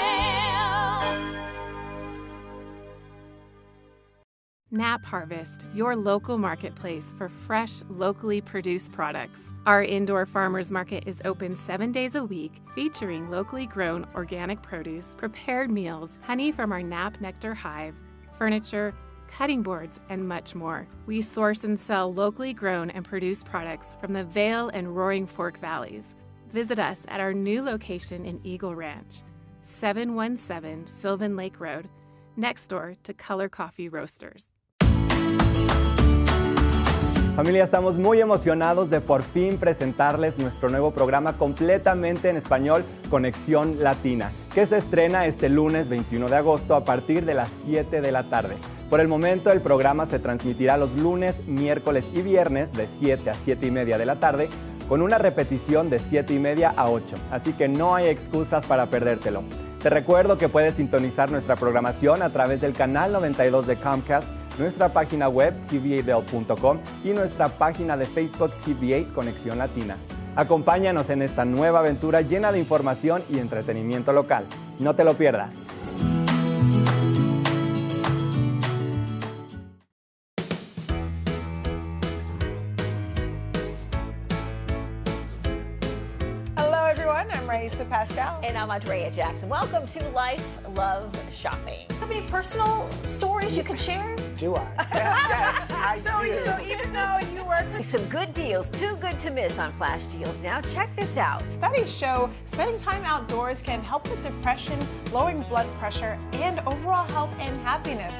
Speaker 9: Nap Harvest, your local marketplace for fresh, locally produced products. Our indoor farmers market is open 7 days a week, featuring locally grown organic produce, prepared meals, honey from our Nap Nectar hive, furniture, cutting boards, and much more. We source and sell locally grown and produced products from the Vail and Roaring Fork Valleys. Visit us at our new location in Eagle Ranch, 717 Sylvan Lake Road, next door to Color Coffee Roasters.
Speaker 4: Familia, estamos muy emocionados de por fin presentarles nuestro nuevo programa completamente en español, Conexión Latina, que se estrena este lunes 21 de agosto a partir de las 7 de la tarde. Por el momento, el programa se transmitirá los lunes, miércoles y viernes de 7 a 7 y media de la tarde, con una repetición de 7 y media a 8, así que no hay excusas para perdértelo. Te recuerdo que puedes sintonizar nuestra programación a través del canal 92 de Comcast, nuestra página web tva.com y nuestra página de Facebook TVA Conexión Latina. Acompáñanos en esta nueva aventura llena de información y entretenimiento local. No te lo pierdas.
Speaker 6: Pascal. And I'm Andrea Jackson. Welcome to Life, Love, Shopping. Have any personal stories you can share?
Speaker 22: Do I? Yes, I do.
Speaker 6: So even though you work for some good deals, too good to miss on flash deals now. Check this out.
Speaker 21: Studies show spending time outdoors can help with depression, lowering blood pressure, and overall health and happiness.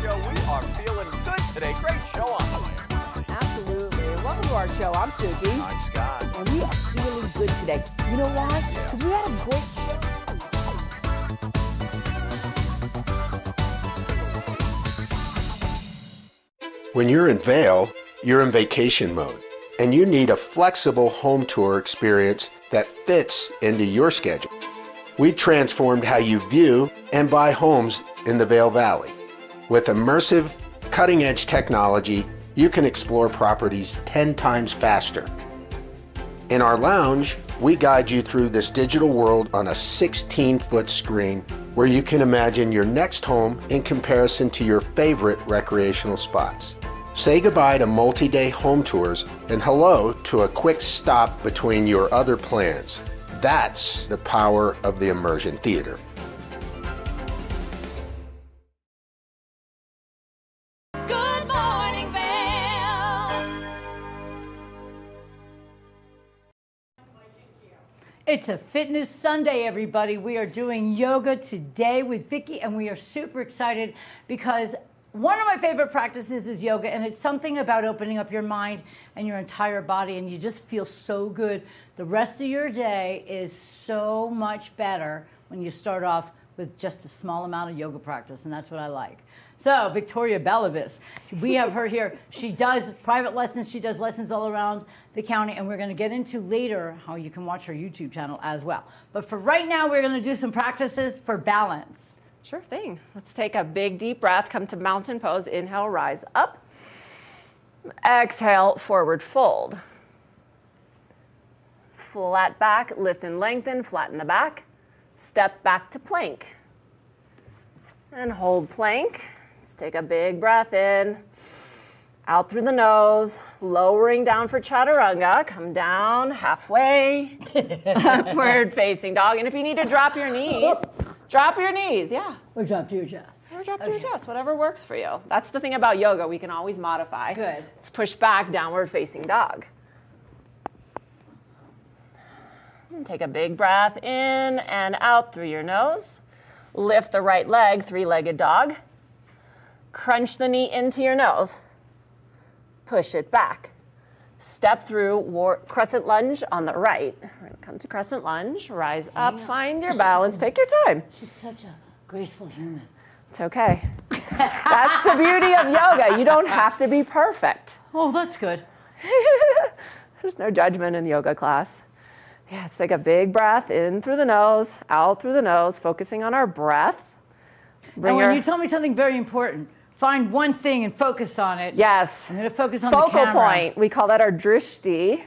Speaker 22: Show. We are feeling good today. Great show on the way.
Speaker 6: Absolutely.
Speaker 15: to our show. I'm Suki.
Speaker 22: I'm Scott.
Speaker 15: And we are feeling good today. You know why? Because we had a great show.
Speaker 20: When you're in Vail, you're in vacation mode, and you need a flexible home tour experience that fits into your schedule. We transformed how you view and buy homes in the Vail Valley. With immersive, cutting-edge technology, you can explore properties 10 times faster. In our lounge, we guide you through this digital world on a 16-foot screen where you can imagine your next home in comparison to your favorite recreational spots. Say goodbye to multi-day home tours and hello to a quick stop between your other plans. That's the power of the immersion theater.
Speaker 2: Good morning, Vail.
Speaker 1: It's a fitness Sunday, everybody. We are doing yoga today with Vicki, and we are super excited because one of my favorite practices is yoga, and it's something about opening up your mind and your entire body, and you just feel so good. The rest of your day is so much better when you start off with just a small amount of yoga practice, and that's what I like. So, Victoria Belibis, we have her here. She does private lessons. She does lessons all around the county, and we're going to get into later how you can watch her YouTube channel as well. But for right now, we're going to do some practices for balance.
Speaker 7: Sure thing. Let's take a big deep breath. Come to mountain pose. Inhale, rise up. Exhale, forward fold. Flat back, lift and lengthen, flatten the back. Step back to plank. And hold plank. Let's take a big breath in. Out through the nose, lowering down for chaturanga. Come down halfway. Upward facing dog. And if you need to drop your knees, drop your knees, yeah.
Speaker 1: Or drop to your chest.
Speaker 7: Or drop to your chest, whatever works for you. That's the thing about yoga, we can always modify.
Speaker 1: Good.
Speaker 7: Let's push back, downward facing dog. And take a big breath in and out through your nose. Lift the right leg, three-legged dog. Crunch the knee into your nose. Push it back. Step through crescent lunge on the right. We're gonna come to crescent lunge, rise up, find your balance, take your time.
Speaker 1: She's such a graceful human.
Speaker 7: It's okay. That's the beauty of yoga. You don't have to be perfect.
Speaker 1: Oh, that's good.
Speaker 7: There's no judgment in yoga class. Yeah, let's take a big breath in through the nose, out through the nose, focusing on our breath.
Speaker 1: And when you tell me something very important, find one thing and focus on it.
Speaker 7: Yes.
Speaker 1: I'm going to focus on the
Speaker 7: focal
Speaker 1: camera.
Speaker 7: point. We call that our drishti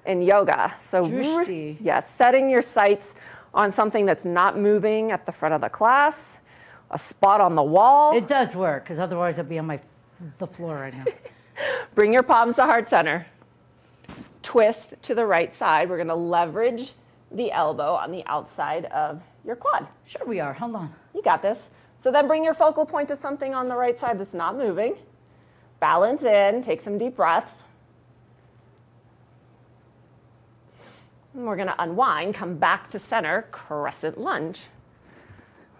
Speaker 7: in yoga. So
Speaker 1: drishti.
Speaker 7: Yes, setting your sights on something that's not moving at the front of the class, a spot on the wall.
Speaker 1: It does work, because otherwise I'd be on the floor right now.
Speaker 7: Bring your palms to heart center. Twist to the right side. We're going to leverage the elbow on the outside of your quad.
Speaker 1: Sure we are. Hold on.
Speaker 7: You got this. So then bring your focal point to something on the right side that's not moving. Balance in. Take some deep breaths. And we're going to unwind. Come back to center. Crescent lunge.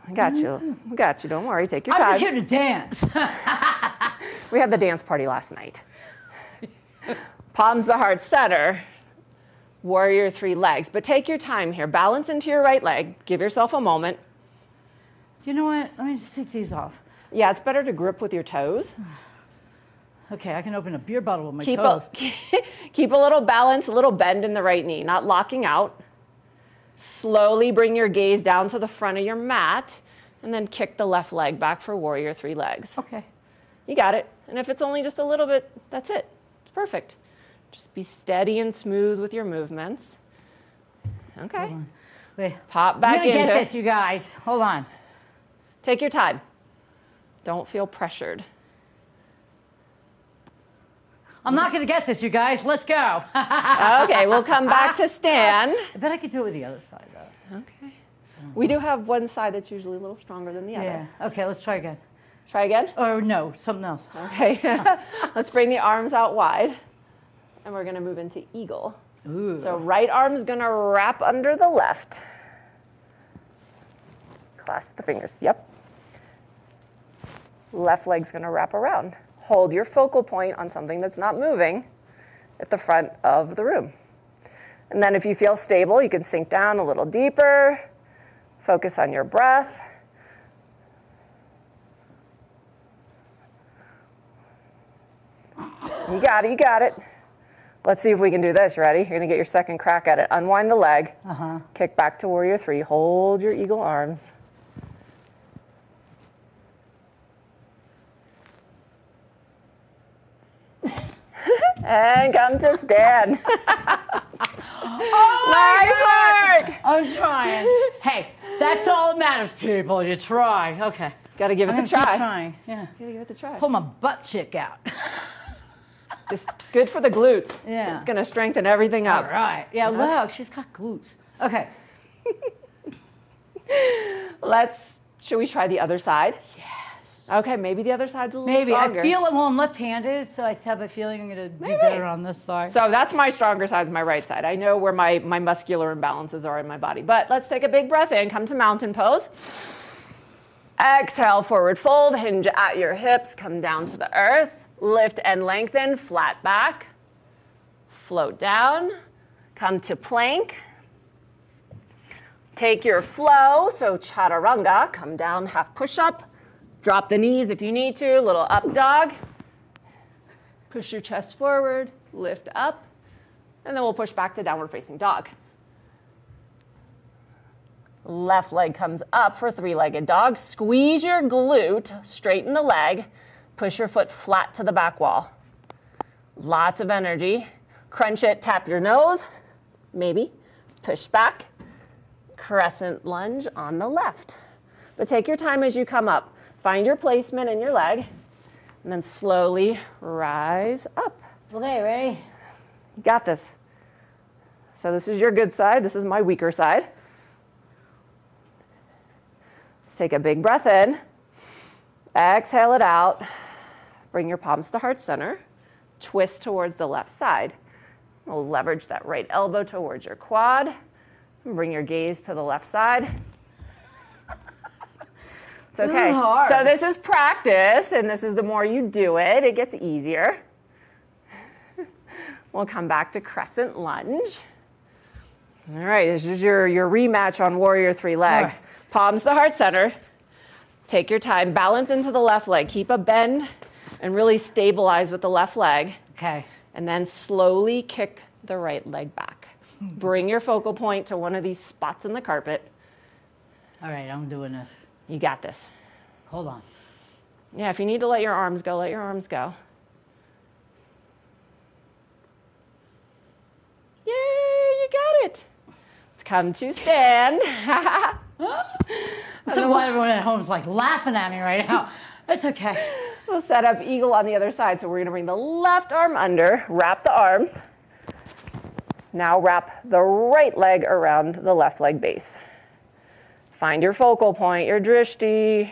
Speaker 7: I got you. I got you. Don't worry. Take your time.
Speaker 1: I'm just here to dance.
Speaker 7: We had the dance party last night. Palms to heart center. Warrior three legs. But take your time here. Balance into your right leg. Give yourself a moment.
Speaker 1: You know what? Let me just take these off.
Speaker 7: Yeah, it's better to grip with your toes.
Speaker 1: Okay, I can open a beer bottle with my toes.
Speaker 7: Keep a little balance, a little bend in the right knee, not locking out. Slowly bring your gaze down to the front of your mat, and then kick the left leg back for warrior three legs.
Speaker 1: Okay.
Speaker 7: You got it. And if it's only just a little bit, that's it. It's perfect. Just be steady and smooth with your movements. Okay.
Speaker 1: Wait.
Speaker 7: Pop back
Speaker 1: into it. I'm gonna get
Speaker 7: it.
Speaker 1: this, you guys. Hold on.
Speaker 7: Take your time. Don't feel pressured.
Speaker 1: I'm not going to get this, you guys. Let's go.
Speaker 7: Okay, we'll come back to stand.
Speaker 1: I bet I could do it with the other side, though.
Speaker 7: Okay. We do have one side that's usually a little stronger than the other.
Speaker 1: Yeah. Okay, let's try again.
Speaker 7: Try again?
Speaker 1: Or no, something else.
Speaker 7: Okay. Let's bring the arms out wide. And we're going to move into eagle.
Speaker 1: Ooh.
Speaker 7: So right arm's going to wrap under the left. Clasp the fingers. Yep. Left leg's going to wrap around. Hold your focal point on something that's not moving. at the front of the room. And then if you feel stable, you can sink down a little deeper, focus on your breath. You got it, you got it. Let's see if we can do this. You ready? You're going to get your second crack at it. Unwind the leg. Kick back to warrior three. Hold your eagle arms. And come to stand. Nice work!
Speaker 1: I'm trying. Hey, that's all that matters, people. You try. Okay.
Speaker 7: Got to give it
Speaker 1: I'm
Speaker 7: a
Speaker 1: gonna
Speaker 7: try.
Speaker 1: keep trying. Yeah.
Speaker 7: Gotta give it a try.
Speaker 1: Pull my butt cheek out.
Speaker 7: It's good for the glutes.
Speaker 1: Yeah.
Speaker 7: It's going to strengthen everything up.
Speaker 1: All right. Yeah, look, she's got glutes. Okay.
Speaker 7: Should we try the other side? Yes. Okay, maybe the other side's a little
Speaker 1: Maybe.
Speaker 7: stronger.
Speaker 1: I feel it. Well, I'm left-handed, so I have a feeling I'm going to do better on this side.
Speaker 7: So that's my stronger side, is my right side. I know where my muscular imbalances are in my body. But let's take a big breath in. Come to mountain pose. Exhale, forward fold. Hinge at your hips. Come down to the earth. Lift and lengthen. Flat back. Float down. Come to plank. Take your flow. So chaturanga. Come down, half push-up. Drop the knees if you need to. Little up dog. Push your chest forward. Lift up. And then we'll push back to downward facing dog. Left leg comes up for three-legged dog. Squeeze your glute, straighten the leg, push your foot flat to the back wall. Lots of energy. Crunch it, tap your nose, maybe. Push back. Crescent lunge on the left. But take your time as you come up. Find your placement in your leg, and then slowly rise up.
Speaker 1: Okay, ready?
Speaker 7: You got this. So this is your good side. This is my weaker side. Let's take a big breath in. Exhale it out. Bring your palms to heart center. Twist towards the left side. We'll leverage that right elbow towards your quad. And bring your gaze to the left side. It's okay.
Speaker 1: This is hard.
Speaker 7: So this is practice, and this is the more you do it, it gets easier. We'll come back to crescent lunge. All right, this is your rematch on warrior three legs.
Speaker 1: Right.
Speaker 7: Palms to heart center. Take your time. Balance into the left leg. Keep a bend and really stabilize with the left leg.
Speaker 1: Okay.
Speaker 7: And then slowly kick the right leg back. Bring your focal point to one of these spots in the carpet.
Speaker 1: All right, I'm doing this.
Speaker 7: You got this.
Speaker 1: Hold on.
Speaker 7: Yeah, if you need to let your arms go, let your arms go. Yay, you got it. Let's come to stand.
Speaker 1: So why everyone at home is like laughing at me right now. It's okay.
Speaker 7: We'll set up eagle on the other side. So we're going to bring the left arm under, wrap the arms. Now wrap the right leg around the left leg base. Find your focal point, your drishti.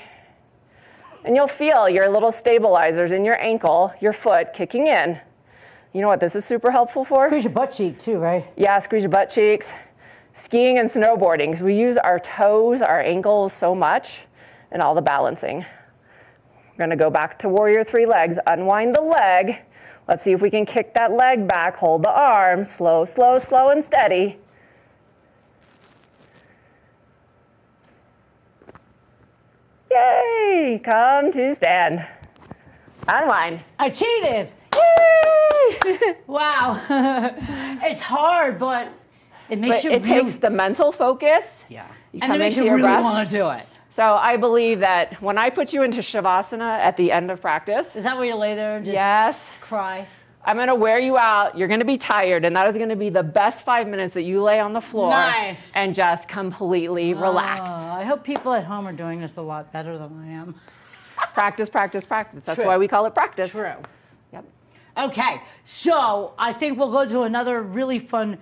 Speaker 7: And you'll feel your little stabilizers in your ankle, your foot kicking in. You know what this is super helpful for?
Speaker 1: Squeeze your butt cheek too, right?
Speaker 7: Yeah, squeeze your butt cheeks. Skiing and snowboarding, because we use our toes, our ankles so much in all the balancing. We're going to go back to warrior three legs. Unwind the leg. Let's see if we can kick that leg back. Hold the arm. Slow, slow, slow and steady. Yay! Come to stand. Unwind.
Speaker 1: I cheated.
Speaker 7: Yay!
Speaker 1: Wow. It's hard, but it makes you
Speaker 7: it takes the mental focus.
Speaker 1: Yeah.
Speaker 7: You
Speaker 1: And
Speaker 7: come
Speaker 1: it makes
Speaker 7: into
Speaker 1: you
Speaker 7: your
Speaker 1: really
Speaker 7: breath.
Speaker 1: want to do it.
Speaker 7: So I believe that when I put you into Shavasana at the end of practice.
Speaker 1: Is that where you lay there and just
Speaker 7: yes.
Speaker 1: cry?
Speaker 7: I'm going to wear you out. You're going to be tired, and that is going to be the best 5 minutes that you lay on the floor
Speaker 1: Nice.
Speaker 7: and just completely relax.
Speaker 1: I hope people at home are doing this a lot better than I am.
Speaker 7: Practice, practice, practice. That's
Speaker 1: True.
Speaker 7: why we call it practice.
Speaker 1: True.
Speaker 7: Yep.
Speaker 1: Okay, so I think we'll go to another really fun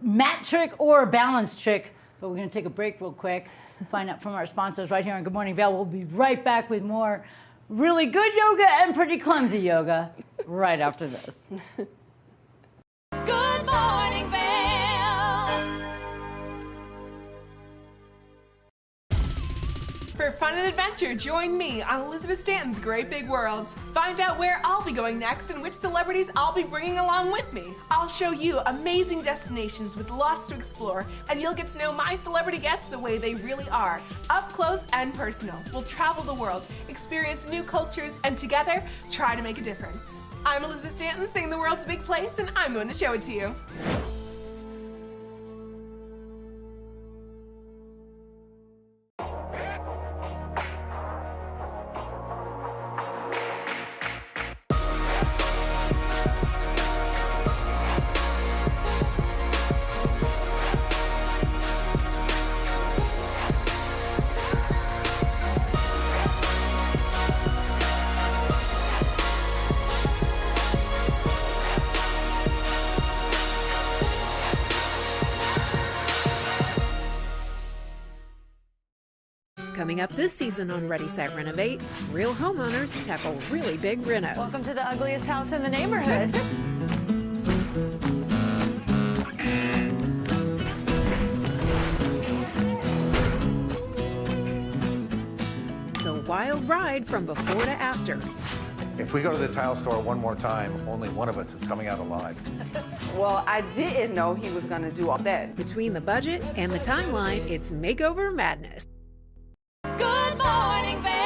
Speaker 1: mat trick or a balance trick, but we're going to take a break real quick and find out from our sponsors right here on Good Morning Vail. We'll be right back with more really good yoga and pretty clumsy yoga right after this.
Speaker 2: Good morning, Vail.
Speaker 21: For fun and adventure, join me on Elizabeth Stanton's Great Big World. Find out where I'll be going next and which celebrities I'll be bringing along with me. I'll show you amazing destinations with lots to explore, and you'll get to know my celebrity guests the way they really are, up close and personal. We'll travel the world, experience new cultures, and together, try to make a difference. I'm Elizabeth Stanton, saying the world's a big place, and I'm going to show it to you.
Speaker 8: Coming up this season on Ready, Set, Renovate, real homeowners tackle really big renos.
Speaker 2: Welcome to the ugliest house in the neighborhood.
Speaker 8: It's a wild ride from before to after.
Speaker 10: If we go to the tile store one more time, only one of us is coming out alive.
Speaker 23: Well, I didn't know he was going to do all that.
Speaker 8: Between the budget and the timeline, it's makeover madness.
Speaker 2: Good morning, Vail.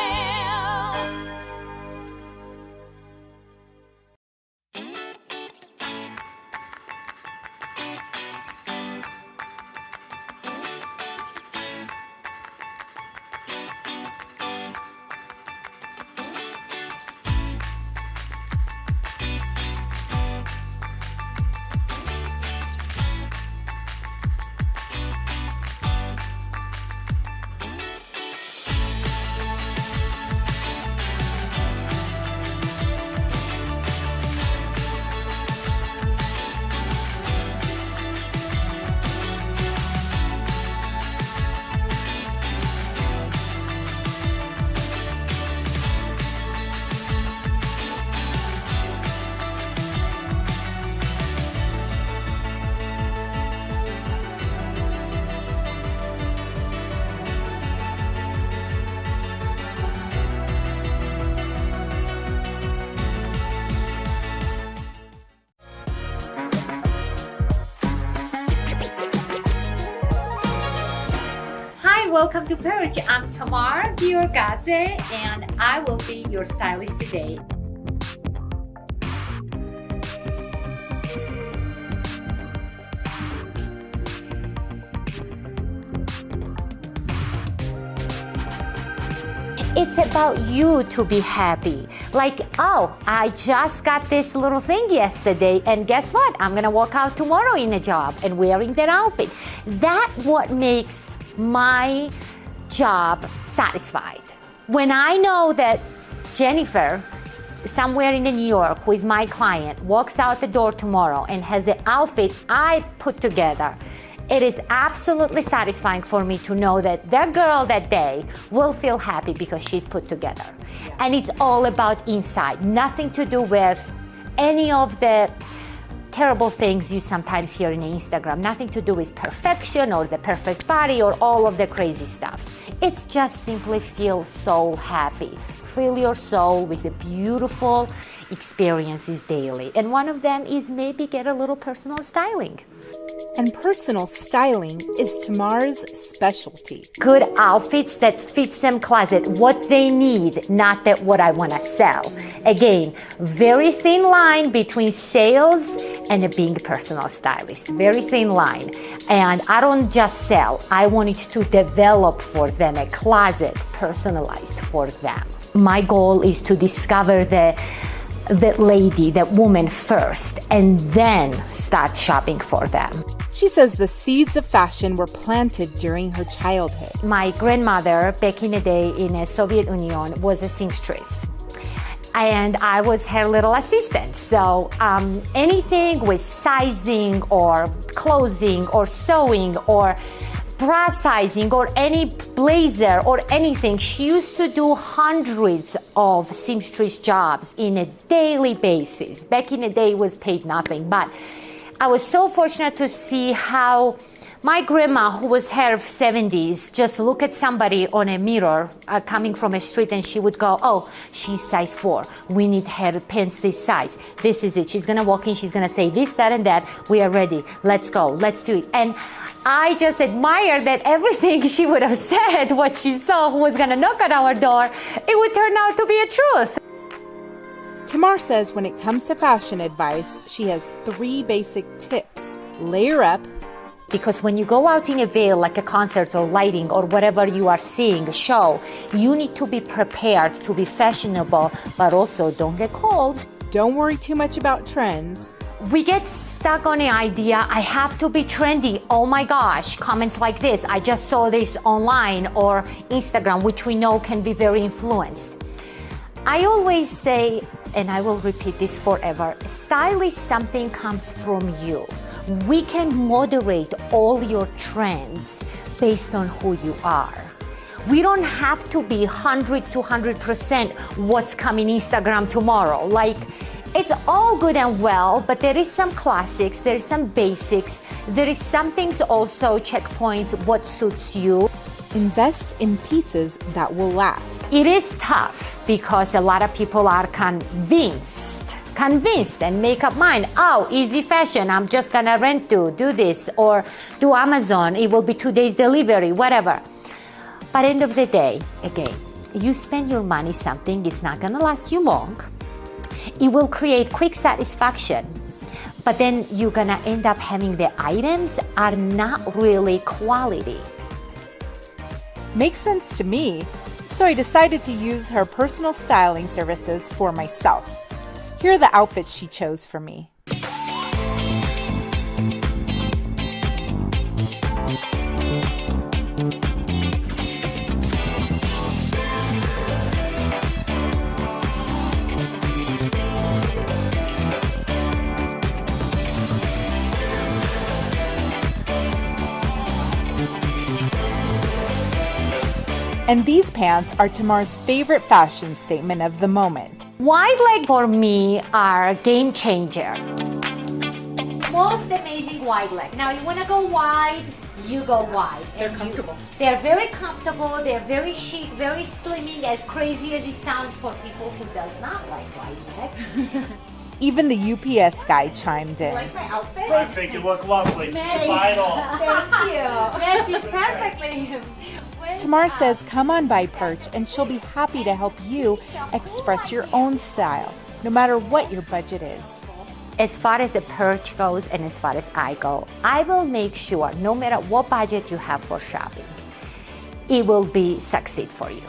Speaker 24: Welcome to Perch. I'm Tamar Biorgadze, and I will be your stylist today. It's about you to be happy. Like, oh, I just got this little thing yesterday, and guess what? I'm gonna walk out tomorrow in a job and wearing that outfit. That's what makes my job satisfied. When I know that Jennifer, somewhere in New York, who is my client, walks out the door tomorrow and has the outfit I put together, it is absolutely satisfying for me to know that that girl that day will feel happy because she's put together. Yeah. And it's all about inside, nothing to do with any of the terrible things you sometimes hear in Instagram, nothing to do with perfection or the perfect body or all of the crazy stuff. It's just simply feel so happy. Fill your soul with the beautiful experiences daily. And one of them is maybe get a little personal styling.
Speaker 14: And personal styling is Tamar's specialty.
Speaker 24: Good outfits that fits them closet, what they need, not that what I want to sell. Again, very thin line between sales and being a personal stylist. Very thin line. And I don't just sell. I wanted to develop for them a closet personalized for them. My goal is to discover that lady, that woman first, and then start shopping for them.
Speaker 14: She says the seeds of fashion were planted during her childhood.
Speaker 24: My grandmother, back in the day in the Soviet Union, was a seamstress. And I was her little assistant. So anything with sizing or clothing or sewing or bra sizing or any blazer or anything, she used to do hundreds of seamstress jobs in a daily basis. Back in the day, it was paid nothing, but I was so fortunate to see how My grandma, who was her 70s, just look at somebody on a mirror coming from a street and she would go, oh, she's size 4. We need her pants this size. This is it. She's going to walk in. She's going to say this, that, and that. We are ready. Let's go. Let's do it. And I just admire that everything she would have said, what she saw, who was going to knock on our door, it would turn out to be a truth.
Speaker 11: Tamar says when it comes to fashion advice, she has 3 basic tips. Layer up.
Speaker 24: Because when you go out in a Vail, like a concert or lighting or whatever you are seeing, a show, you need to be prepared to be fashionable, but also don't get cold.
Speaker 11: Don't worry too much about trends.
Speaker 24: We get stuck on the idea, I have to be trendy. Oh my gosh, comments like this, I just saw this online or Instagram, which we know can be very influenced. I always say, and I will repeat this forever, style is something comes from you. We can moderate all your trends based on who you are. We don't have to be 100 to 100% what's coming Instagram tomorrow. Like, it's all good and well, but there is some classics, there is some basics, there is some things also, checkpoints, what suits you.
Speaker 11: Invest in pieces that will last.
Speaker 24: It is tough because a lot of people are convinced and make up mind, oh, easy fashion, I'm just gonna do this, or do Amazon, it will be 2 days delivery, whatever. But end of the day, again, you spend your money something, it's not gonna last you long. It will create quick satisfaction, but then you're gonna end up having the items are not really quality.
Speaker 11: Makes sense to me, so I decided to use her personal styling services for myself. Here are the outfits she chose for me. And these pants are Tamar's favorite fashion statement of the moment.
Speaker 24: Wide leg for me are game changer. Most amazing wide leg. Now you want to go wide, you go wide.
Speaker 11: They're comfortable.
Speaker 24: They're very comfortable, they're very chic, very slimming, as crazy as it sounds for people who does not like wide leg.
Speaker 11: Even the UPS guy chimed in.
Speaker 24: Like my outfit?
Speaker 12: I think you look lovely. Buy it all.
Speaker 24: Thank you. Matches perfectly.
Speaker 11: Tamar says come on by Perch and she'll be happy to help you express your own style, no matter what your budget is.
Speaker 24: As far as the Perch goes and as far as I go, I will make sure no matter what budget you have for shopping, it will be succeed for you.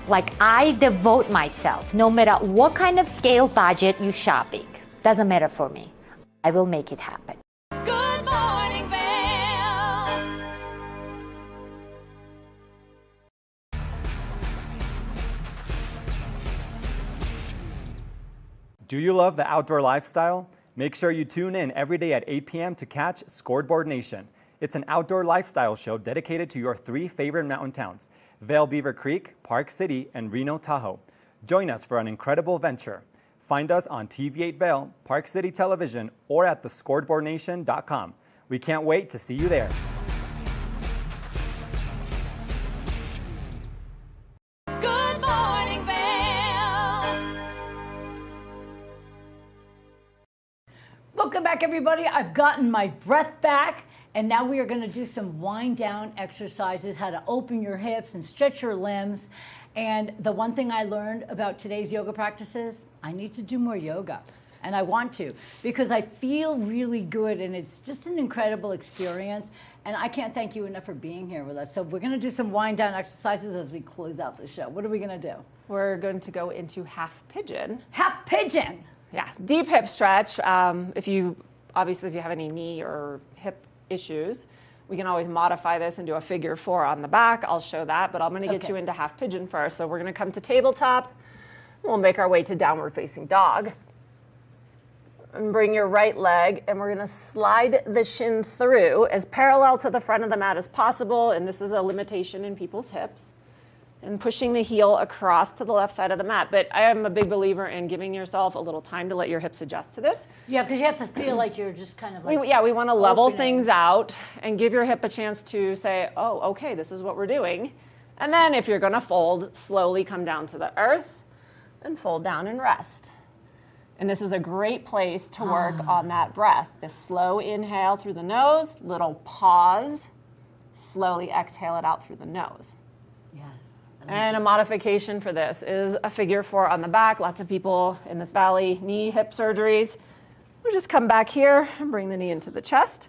Speaker 24: Like I devote myself, no matter what kind of scale budget you shopping, doesn't matter for me. I will make it happen.
Speaker 2: Good morning, Vail.
Speaker 4: Do you love the outdoor lifestyle? Make sure you tune in every day at 8 p.m. to catch Scoreboard Nation. It's an outdoor lifestyle show dedicated to your 3 favorite mountain towns, Vail Beaver Creek, Park City, and Reno Tahoe. Join us for an incredible venture. Find us on TV8 Vail, Park City Television, or at thescoreboardnation.com. We can't wait to see you there.
Speaker 2: Good morning, Vail.
Speaker 1: Welcome back, everybody. I've gotten my breath back, and now we are going to do some wind down exercises, how to open your hips and stretch your limbs. And the one thing I learned about today's yoga practices, I need to do more yoga. And I want to, because I feel really good, and it's just an incredible experience. And I can't thank you enough for being here with us. So we're going to do some wind down exercises as we close out the show. What are we going to do?
Speaker 7: We're going to go into half pigeon.
Speaker 1: Half pigeon.
Speaker 7: Yeah, deep hip stretch. If you have any knee or hip issues, we can always modify this and do a figure 4 on the back. I'll show that, but I'm going to get you into half pigeon first. So we're going to come to tabletop. We'll make our way to downward facing dog. And bring your right leg, and we're going to slide the shin through as parallel to the front of the mat as possible. And this is a limitation in people's hips. and pushing the heel across to the left side of the mat. But I am a big believer in giving yourself a little time to let your hips adjust to this.
Speaker 1: Yeah, because you have to feel like you're just kind of like
Speaker 7: We want to level
Speaker 1: opening.
Speaker 7: things out and give your hip a chance to say, oh, okay, this is what we're doing. And then if you're going to fold, slowly come down to the earth and fold down and rest. And this is a great place to work on that breath. The slow inhale through the nose, little pause, slowly exhale it out through the nose.
Speaker 1: Yes.
Speaker 7: And a modification for this is a figure 4 on the back. Lots of people in this valley, knee, hip surgeries. We'll just come back here and bring the knee into the chest.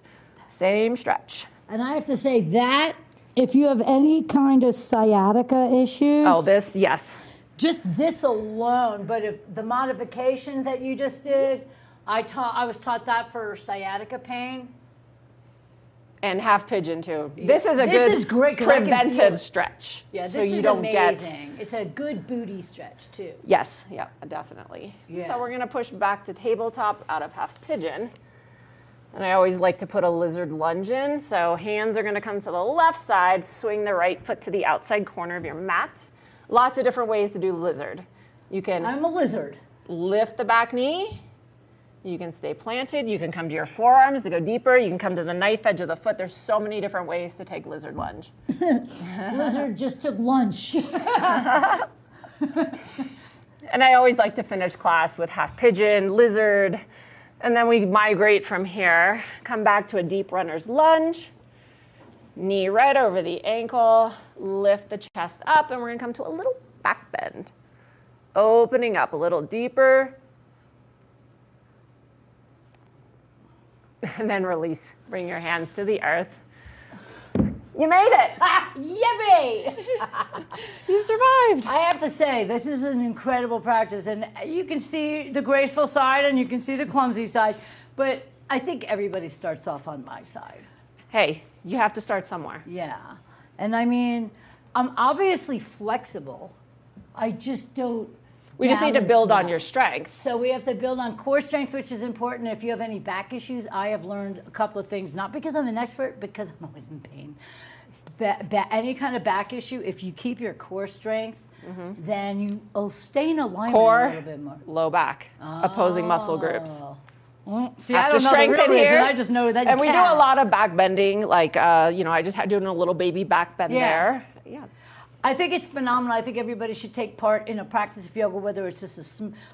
Speaker 7: Same stretch.
Speaker 1: And I have to say that if you have any kind of sciatica issues.
Speaker 7: Oh, this, yes.
Speaker 1: Just this alone, but if the modification that you just did, I was taught that for sciatica pain.
Speaker 7: And half pigeon too. This is a good
Speaker 1: great, 'cause I can feel
Speaker 7: preventive
Speaker 1: it.
Speaker 7: stretch.
Speaker 1: Yeah, this
Speaker 7: so you
Speaker 1: is
Speaker 7: don't
Speaker 1: amazing. It's a good booty stretch too.
Speaker 7: Yes, yeah, definitely.
Speaker 1: Yeah.
Speaker 7: So we're gonna push back to tabletop out of half pigeon. And I always like to put a lizard lunge in. So hands are gonna come to the left side, swing the right foot to the outside corner of your mat. Lots of different ways to do lizard. You can
Speaker 1: I'm a lizard.
Speaker 7: Lift the back knee. You can stay planted. You can come to your forearms to go deeper. You can come to the knife edge of the foot. There's so many different ways to take lizard lunge.
Speaker 1: Lizard just took lunch.
Speaker 7: And I always like to finish class with half pigeon, lizard, and then we migrate from here. Come back to a deep runner's lunge. Knee right over the ankle. Lift the chest up, and we're going to come to a little back bend. Opening up a little deeper. And then release. Bring your hands to the earth. You made it!
Speaker 1: Yippee!
Speaker 7: You survived.
Speaker 1: I have to say, this is an incredible practice, and you can see the graceful side and you can see the clumsy side, but I think everybody starts off on my side.
Speaker 7: Hey, you have to start somewhere.
Speaker 1: Yeah, and I mean, I'm obviously flexible. I just don't.
Speaker 7: We just need to build on your strength.
Speaker 1: So we have to build on core strength, which is important. If you have any back issues, I have learned a couple of things, not because I'm an expert, because I'm always in pain. Any kind of back issue, if you keep your core strength, then you'll stay in alignment
Speaker 7: Core,
Speaker 1: a little bit more.
Speaker 7: low back, opposing muscle groups.
Speaker 1: Well, see,
Speaker 7: Have
Speaker 1: I
Speaker 7: to
Speaker 1: don't know the
Speaker 7: strengthen
Speaker 1: real reason.
Speaker 7: here.
Speaker 1: I just know that
Speaker 7: and
Speaker 1: you
Speaker 7: we do a lot of back bending, like, I just had doing a little baby back bend there. Yeah.
Speaker 1: I think it's phenomenal. I think everybody should take part in a practice of yoga, whether it's just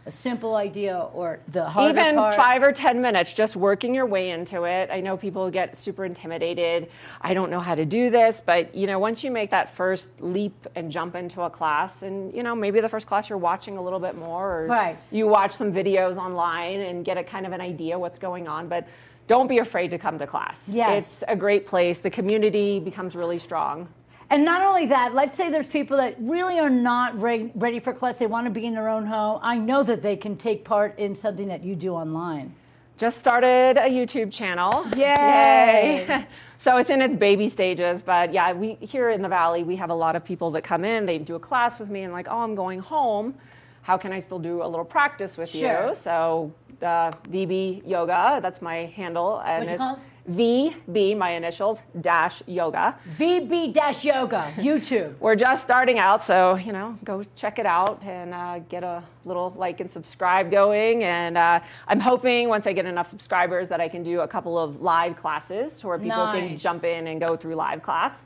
Speaker 1: a simple idea or the harder
Speaker 7: Even
Speaker 1: part.
Speaker 7: 5 or 10 minutes, just working your way into it. I know people get super intimidated. I don't know how to do this, but once you make that first leap and jump into a class, and maybe the first class you're watching a little bit more, or you watch some videos online and get a kind of an idea what's going on, but don't be afraid to come to class.
Speaker 1: Yes.
Speaker 7: It's a great place. The community becomes really strong.
Speaker 1: And not only that, let's say there's people that really are not ready for class. They want to be in their own home. I know that they can take part in something that you do online.
Speaker 7: Just started a YouTube channel.
Speaker 1: Yay!
Speaker 7: Yay. So it's in its baby stages, but yeah, we here in the Valley, we have a lot of people that come in, they do a class with me and like, oh, I'm going home. How can I still do a little practice with you? So VB Yoga, that's my handle. And
Speaker 1: What's it called?
Speaker 7: VB, my initials, -yoga.
Speaker 1: VB-yoga, YouTube.
Speaker 7: We're just starting out, so, go check it out and get a little like and subscribe going. And I'm hoping once I get enough subscribers that I can do a couple of live classes to where people can jump in and go through live class.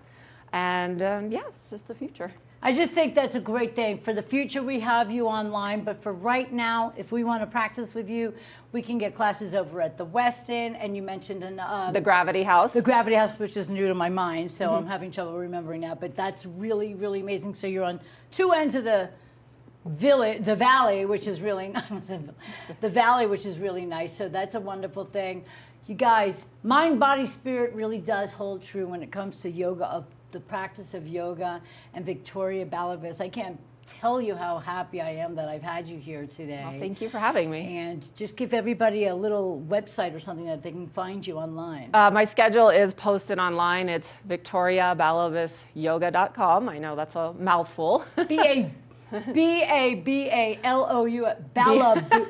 Speaker 7: And it's just the future.
Speaker 1: I just think that's a great thing. For the future, we have you online, but for right now, if we want to practice with you, we can get classes over at the Westin, and you mentioned
Speaker 7: the Gravity House.
Speaker 1: The Gravity House, which is new to my mind, so I'm having trouble remembering that, but that's really, really amazing. So you're on two ends of the valley, which is really nice. The valley, which is really nice. So that's a wonderful thing. You guys, mind, body, spirit really does hold true when it comes to yoga, the practice of yoga, and Victoria Balavis. I can't tell you how happy I am that I've had you here today.
Speaker 7: Well, thank you for having me.
Speaker 1: And just give everybody a little website or something that they can find you online.
Speaker 7: My schedule is posted online. It's victoriabalavisyoga.com. I know that's a mouthful.
Speaker 1: B-A-B-A-L-O-U-S.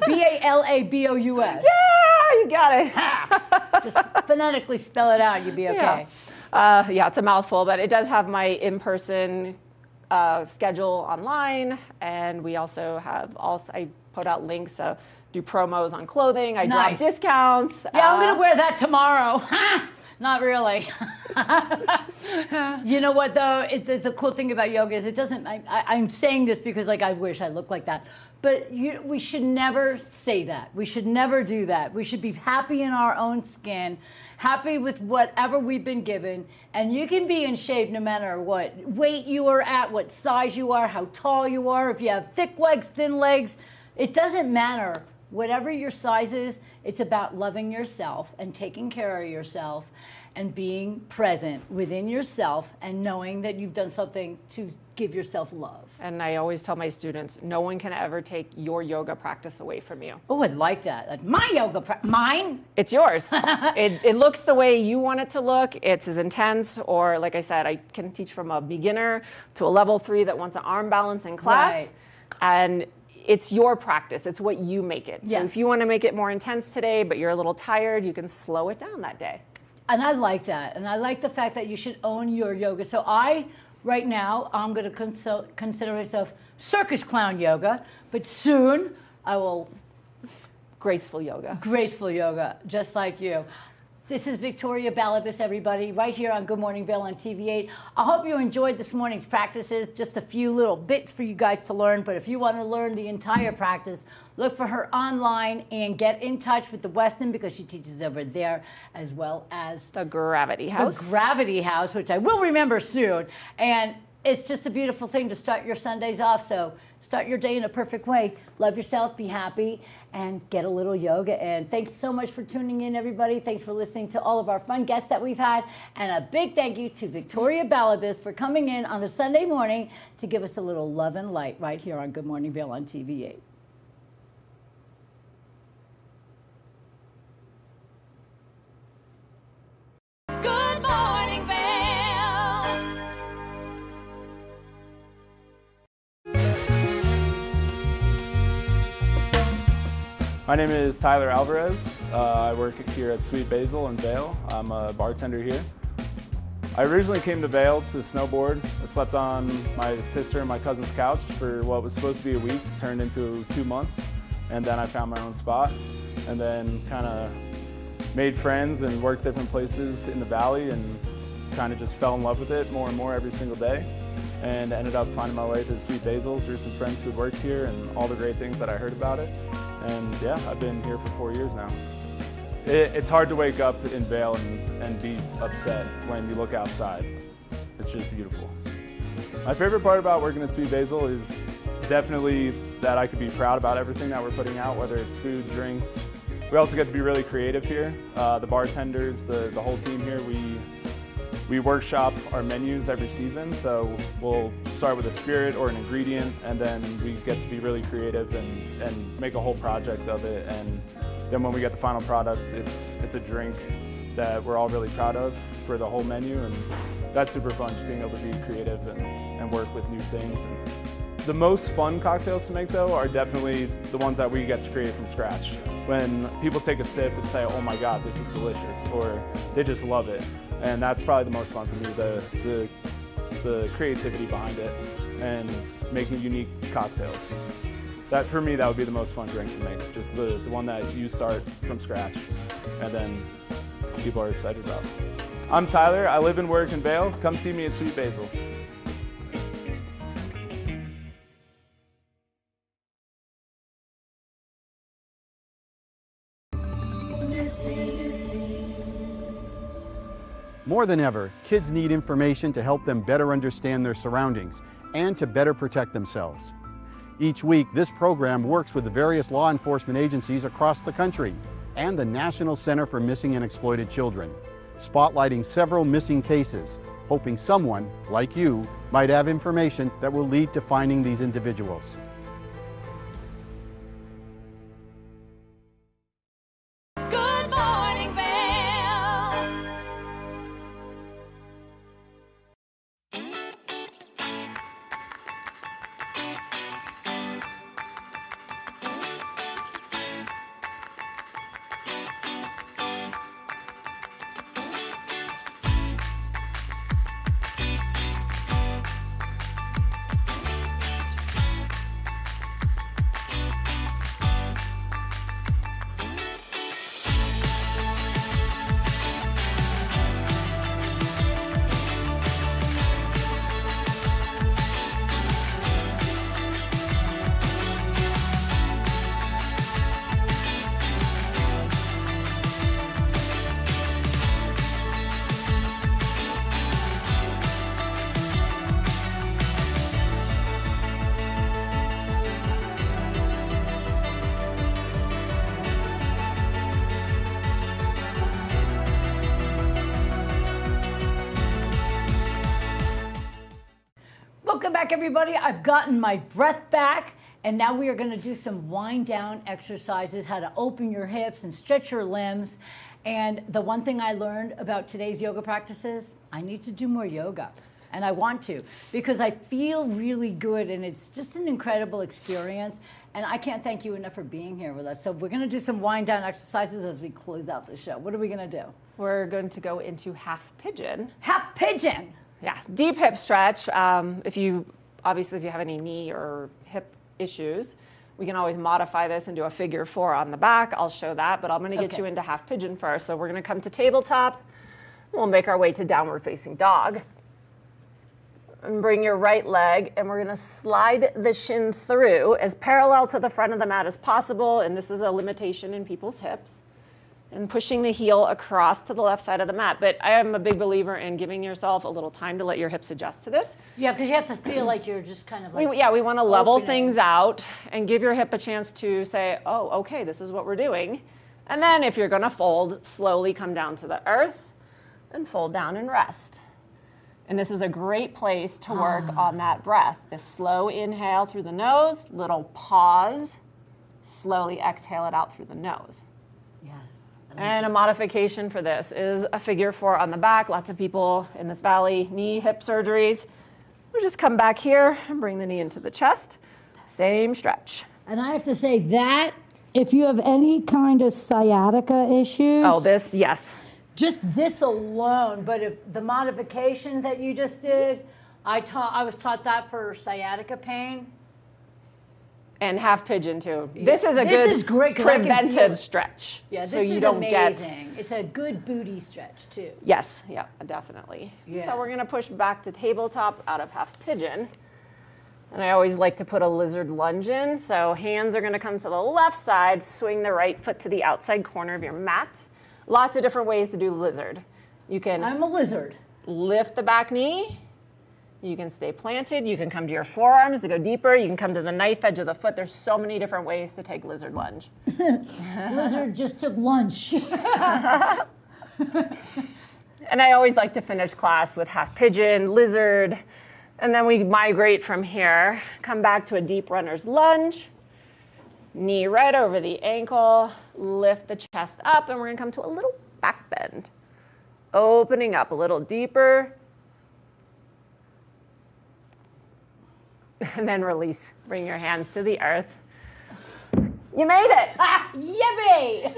Speaker 1: B-A-L-A-B-O-U-S.
Speaker 7: Yeah, you got it.
Speaker 1: Just phonetically spell it out. You'll be okay.
Speaker 7: Yeah, it's a mouthful, but it does have my in-person schedule online, and we also have I put out links, do promos on clothing. I drop discounts.
Speaker 1: Yeah, I'm gonna wear that tomorrow. Not really. You know what though? The cool thing about yoga is it doesn't. I'm saying this because like I wish I looked like that, but we should never say that. We should never do that. We should be happy in our own skin, happy with whatever we've been given, and you can be in shape no matter what weight you are at, what size you are, how tall you are, if you have thick legs, thin legs. It doesn't matter. Whatever your size is, it's about loving yourself and taking care of yourself and being present within yourself and knowing that you've done something to give yourself love.
Speaker 7: And I always tell my students, no one can ever take your yoga practice away from you.
Speaker 1: Oh, I like that. Like my yoga practice, mine?
Speaker 7: It's yours. It looks the way you want it to look. It's as intense, or like I said, I can teach from a beginner to a level 3 that wants an arm balance in class.
Speaker 1: Right.
Speaker 7: And it's your practice. It's what you make it. So
Speaker 1: Yes.
Speaker 7: if you want to make it more intense today, but you're a little tired, you can slow it down that day.
Speaker 1: And I like that. And I like the fact that you should own your yoga. So right now, I'm going to consider myself circus clown yoga, but soon I will...
Speaker 7: Graceful yoga.
Speaker 1: Graceful yoga, just like you. This is Victoria Balabas, everybody, right here on Good Morning Vail on TV8. I hope you enjoyed this morning's practices. Just a few little bits for you guys to learn, but if you want to learn the entire practice, look for her online and get in touch with the Weston because she teaches over there, as well as
Speaker 7: the Gravity House.
Speaker 1: The Gravity House, which I will remember soon. And it's just a beautiful thing to start your Sundays off. So start your day in a perfect way. Love yourself, be happy, and get a little yoga. And thanks so much for tuning in, everybody. Thanks for listening to all of our fun guests that we've had. And a big thank you to Victoria Balabas for coming in on a Sunday morning to give us a little love and light right here on Good Morning Vail on TV8.
Speaker 2: Good morning, Vail.
Speaker 13: My name is Tyler Alvarez. I work here at Sweet Basil in Vail. I'm a bartender here. I originally came to Vail to snowboard. I slept on my sister and my cousin's couch for what was supposed to be a week, turned into 2 months, and then I found my own spot, and then kind of made friends and worked different places in the valley and kind of just fell in love with it more and more every single day, and ended up finding my way to Sweet Basil through some friends who worked here and all the great things that I heard about it. And yeah, I've been here for 4 years now. It's hard to wake up in Vail and be upset when you look outside. It's just beautiful. My favorite part about working at Sweet Basil is definitely that I could be proud about everything that we're putting out, whether it's food, drinks. We also get to be really creative here. The bartenders, the whole team here, we workshop our menus every season, so we'll start with a spirit or an ingredient, and then we get to be really creative and make a whole project of it. And then when we get the final product, it's a drink that we're all really proud of for the whole menu, and that's super fun, just being able to be creative and work with new things. And the most fun cocktails to make, though, are definitely the ones that we get to create from scratch. When people take a sip and say, oh my God, this is delicious, or they just love it. And that's probably the most fun for me, the creativity behind it and making unique cocktails. That, for me, that would be the most fun drink to make, just the one that you start from scratch and then people are excited about. I'm Tyler, I live and work in Vail. Come see me at Sweet Basil.
Speaker 16: More than ever, kids need information to help them better understand their surroundings and to better protect themselves. Each week, this program works with the various law enforcement agencies across the country and the National Center for Missing and Exploited Children, spotlighting several missing cases, hoping someone, like you, might have information that will lead to finding these individuals.
Speaker 2: Good morning, Vail.
Speaker 1: Welcome back, everybody. I've gotten my breath back, and now we are going to do some wind down exercises, how to open your hips and stretch your limbs. And the one thing I learned about today's yoga practices, I need to do more yoga. And I want to, because I feel really good, and it's just an incredible experience. And I can't thank you enough for being here with us. So we're going to do some wind down exercises as we close out the show. What are we going to do?
Speaker 7: We're going to go into half pigeon.
Speaker 1: Half pigeon.
Speaker 7: Yeah, deep hip stretch. If you have any knee or hip issues, we can always modify this and do a figure 4 on the back. I'll show that, but I'm going to get you into half pigeon first. So we're going to come to tabletop. We'll make our way to downward facing dog. And bring your right leg, and we're going to slide the shin through as parallel to the front of the mat as possible. And this is a limitation in people's hips. And pushing the heel across to the left side of the mat. But I am a big believer in giving yourself a little time to let your hips adjust to this.
Speaker 1: Yeah, because you have to feel like you're just kind of like
Speaker 7: we want to level things out and give your hip a chance to say, oh, okay, this is what we're doing. And then if you're going to fold, slowly come down to the earth and fold down and rest. And this is a great place to work on that breath. This slow inhale through the nose, little pause, slowly exhale it out through the nose.
Speaker 1: Yes.
Speaker 7: And a modification for this is a figure 4 on the back. Lots of people in this valley, knee, hip surgeries. We'll just come back here and bring the knee into the chest. Same stretch.
Speaker 1: And I have to say that if you have any kind of sciatica issues.
Speaker 7: Oh, this, yes.
Speaker 1: Just this alone, but if the modification that you just did, I was taught that for sciatica pain.
Speaker 7: And half pigeon too. This is a good preventive stretch.
Speaker 1: Yeah, this
Speaker 7: so
Speaker 1: is
Speaker 7: you don't
Speaker 1: amazing. It's a good booty stretch too.
Speaker 7: Yes, yeah, definitely.
Speaker 1: Yeah.
Speaker 7: So we're gonna push back to tabletop out of half pigeon. And I always like to put a lizard lunge in. So hands are gonna come to the left side, swing the right foot to the outside corner of your mat. Lots of different ways to do lizard. You can
Speaker 1: I'm a lizard.
Speaker 7: Lift the back knee. You can stay planted. You can come to your forearms to go deeper. You can come to the knife edge of the foot. There's so many different ways to take lizard lunge.
Speaker 1: Lizard just took lunch.
Speaker 7: And I always like to finish class with half pigeon, lizard, and then we migrate from here. Come back to a deep runner's lunge. Knee right over the ankle, lift the chest up, and we're gonna come to a little back bend. Opening up a little deeper. And then release, bring your hands to the earth. You made it!
Speaker 1: Yippee!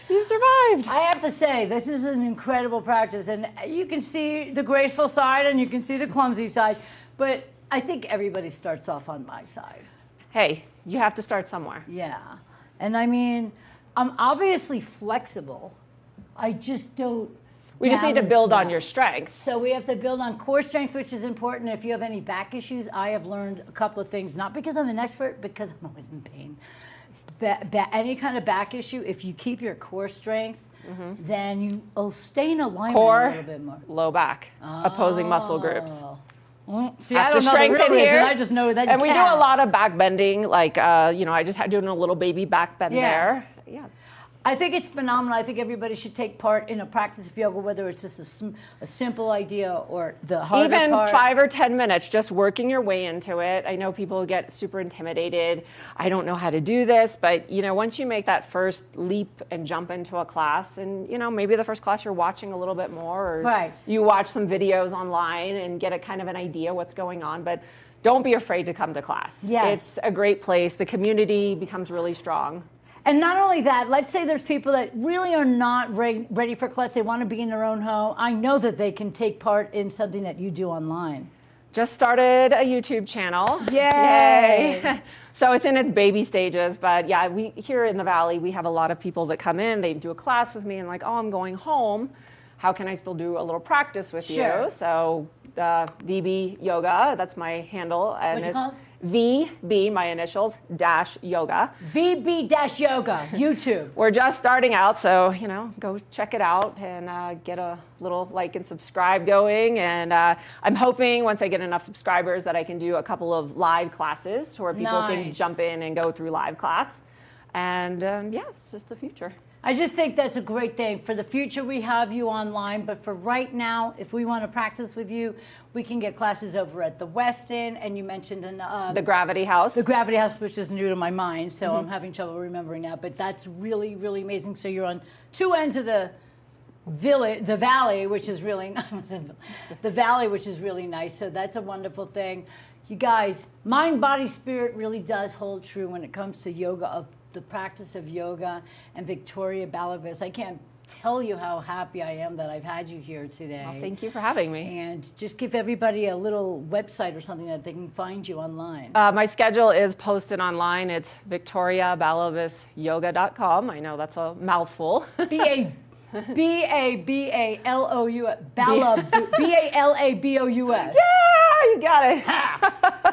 Speaker 7: You survived!
Speaker 1: I have to say, this is an incredible practice, and you can see the graceful side and you can see the clumsy side, but I think everybody starts off on my side.
Speaker 7: Hey, you have to start somewhere.
Speaker 1: Yeah. And I mean, I'm obviously flexible. I just don't.
Speaker 7: We just need to build on your strength.
Speaker 1: So we have to build on core strength, which is important. If you have any back issues, I have learned a couple of things, not because I'm an expert, because I'm always in pain. Any kind of back issue, if you keep your core strength, then you'll stay in alignment
Speaker 7: core,
Speaker 1: a little bit more.
Speaker 7: Low back, opposing muscle groups.
Speaker 1: Well, see,
Speaker 7: have
Speaker 1: I don't
Speaker 7: to
Speaker 1: know the real
Speaker 7: strengthen
Speaker 1: reason.
Speaker 7: here.
Speaker 1: I just know that
Speaker 7: and
Speaker 1: you
Speaker 7: we
Speaker 1: can.
Speaker 7: do a lot of back bending, like, I just had doing a little baby back bend there. Yeah.
Speaker 1: I think it's phenomenal. I think everybody should take part in a practice of yoga, whether it's just a simple idea or the harder
Speaker 7: Even
Speaker 1: part.
Speaker 7: 5 or 10 minutes, just working your way into it. I know people get super intimidated. I don't know how to do this, but once you make that first leap and jump into a class, and maybe the first class you're watching a little bit more, or you watch some videos online and get a kind of an idea what's going on, but don't be afraid to come to class.
Speaker 1: Yes.
Speaker 7: It's a great place. The community becomes really strong.
Speaker 1: And not only that, let's say there's people that really are not ready for class. They want to be in their own home. I know that they can take part in something that you do online.
Speaker 7: Just started a YouTube channel.
Speaker 1: Yay!
Speaker 7: So it's in its baby stages, but yeah, we here in the Valley, we have a lot of people that come in, they do a class with me and like, oh, I'm going home. How can I still do a little practice with you? So VB Yoga, that's my handle. And
Speaker 1: What's it called?
Speaker 7: VB, my initials, -yoga.
Speaker 1: VB-yoga, YouTube.
Speaker 7: We're just starting out, so, go check it out and get a little like and subscribe going. And I'm hoping once I get enough subscribers that I can do a couple of live classes where people can jump in and go through live class. And yeah, it's just the future.
Speaker 1: I just think that's a great thing. For the future, we have you online, but for right now, if we want to practice with you, we can get classes over at the Westin, and you mentioned
Speaker 7: the Gravity House.
Speaker 1: The Gravity House, which is new to my mind, so I'm having trouble remembering that, but that's really, really amazing. So you're on two ends of the valley, which is really nice. The valley, which is really nice. So that's a wonderful thing. You guys, mind, body, spirit really does hold true when it comes to yoga, the practice of yoga, and Victoria Balabas. I can't tell you how happy I am that I've had you here today.
Speaker 7: Well, thank you for having me.
Speaker 1: And just give everybody a little website or something that they can find you online.
Speaker 7: My schedule is posted online. It's victoriabalabasyoga.com. I know that's a mouthful.
Speaker 1: B-A-B-A-L-O-U-S. B-A-L-A-B-O-U-S.
Speaker 7: Yeah, you got it.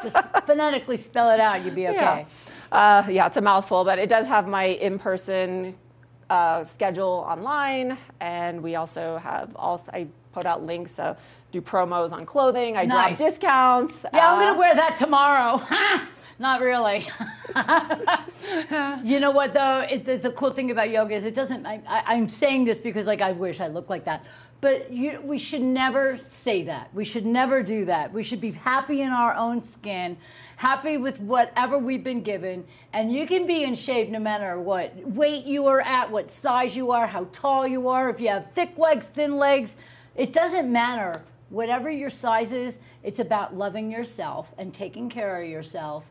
Speaker 1: Just phonetically spell it out, you'd be okay.
Speaker 7: Yeah, it's a mouthful, but it does have my in-person schedule online, and we also have I put out links, do promos on clothing. I drop discounts.
Speaker 1: Yeah, I'm gonna wear that tomorrow. Not really. You know what though? The cool thing about yoga is it doesn't. I'm saying this because like I wish I looked like that. But we should never say that. We should never do that. We should be happy in our own skin, happy with whatever we've been given, and you can be in shape no matter what weight you are at, what size you are, how tall you are, if you have thick legs, thin legs. It doesn't matter. Whatever your size is, it's about loving yourself and taking care of yourself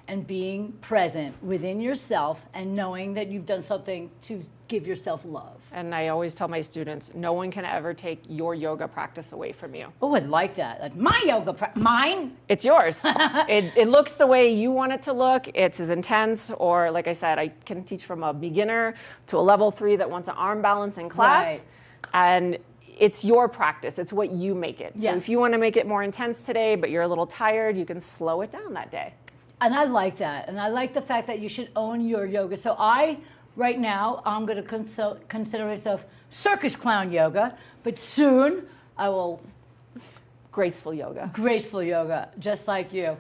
Speaker 1: and being present within yourself and knowing that you've done something to give yourself love.
Speaker 7: And I always tell my students, no one can ever take your yoga practice away from you.
Speaker 1: Oh, I like that. Like my yoga practice, mine?
Speaker 7: It's yours. It looks the way you want it to look. It's as intense, or like I said, I can teach from a beginner to a level 3 that wants an arm balance in class.
Speaker 1: Right.
Speaker 7: And it's your practice. It's what you make it.
Speaker 1: Yes.
Speaker 7: So if you want to make it more intense today, but you're a little tired, you can slow it down that day.
Speaker 1: And I like that. And I like the fact that you should own your yoga. So right now, I'm going to consider myself circus clown yoga, but soon I will...
Speaker 7: Graceful yoga.
Speaker 1: Graceful yoga, just like you.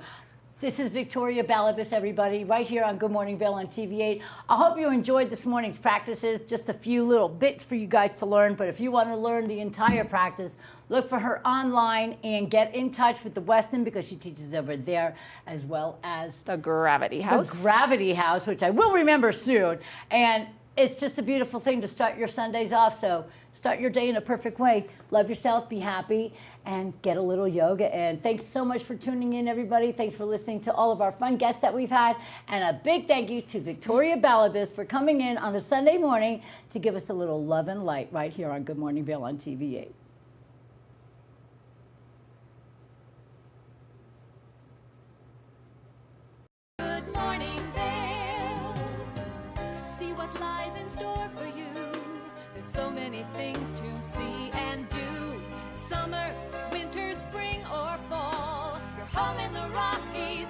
Speaker 1: This is Victoria Balabas, everybody, right here on Good Morning Vail on TV8. I hope you enjoyed this morning's practices. Just a few little bits for you guys to learn, but if you want to learn the entire practice, look for her online and get in touch with the Westin because she teaches over there, as well as
Speaker 7: the Gravity House.
Speaker 1: The Gravity House, which I will remember soon. And it's just a beautiful thing to start your Sundays off. So start your day in a perfect way. Love yourself, be happy, and get a little yoga. And thanks so much for tuning in, everybody. Thanks for listening to all of our fun guests that we've had. And a big thank you to Victoria Balabas for coming in on a Sunday morning to give us a little love and light right here on Good Morning Vail on TV8.
Speaker 2: Good morning, Vail. See what lies in store for you. There's so many things to see and do. Summer, winter, spring, or fall. Your home in the Rockies.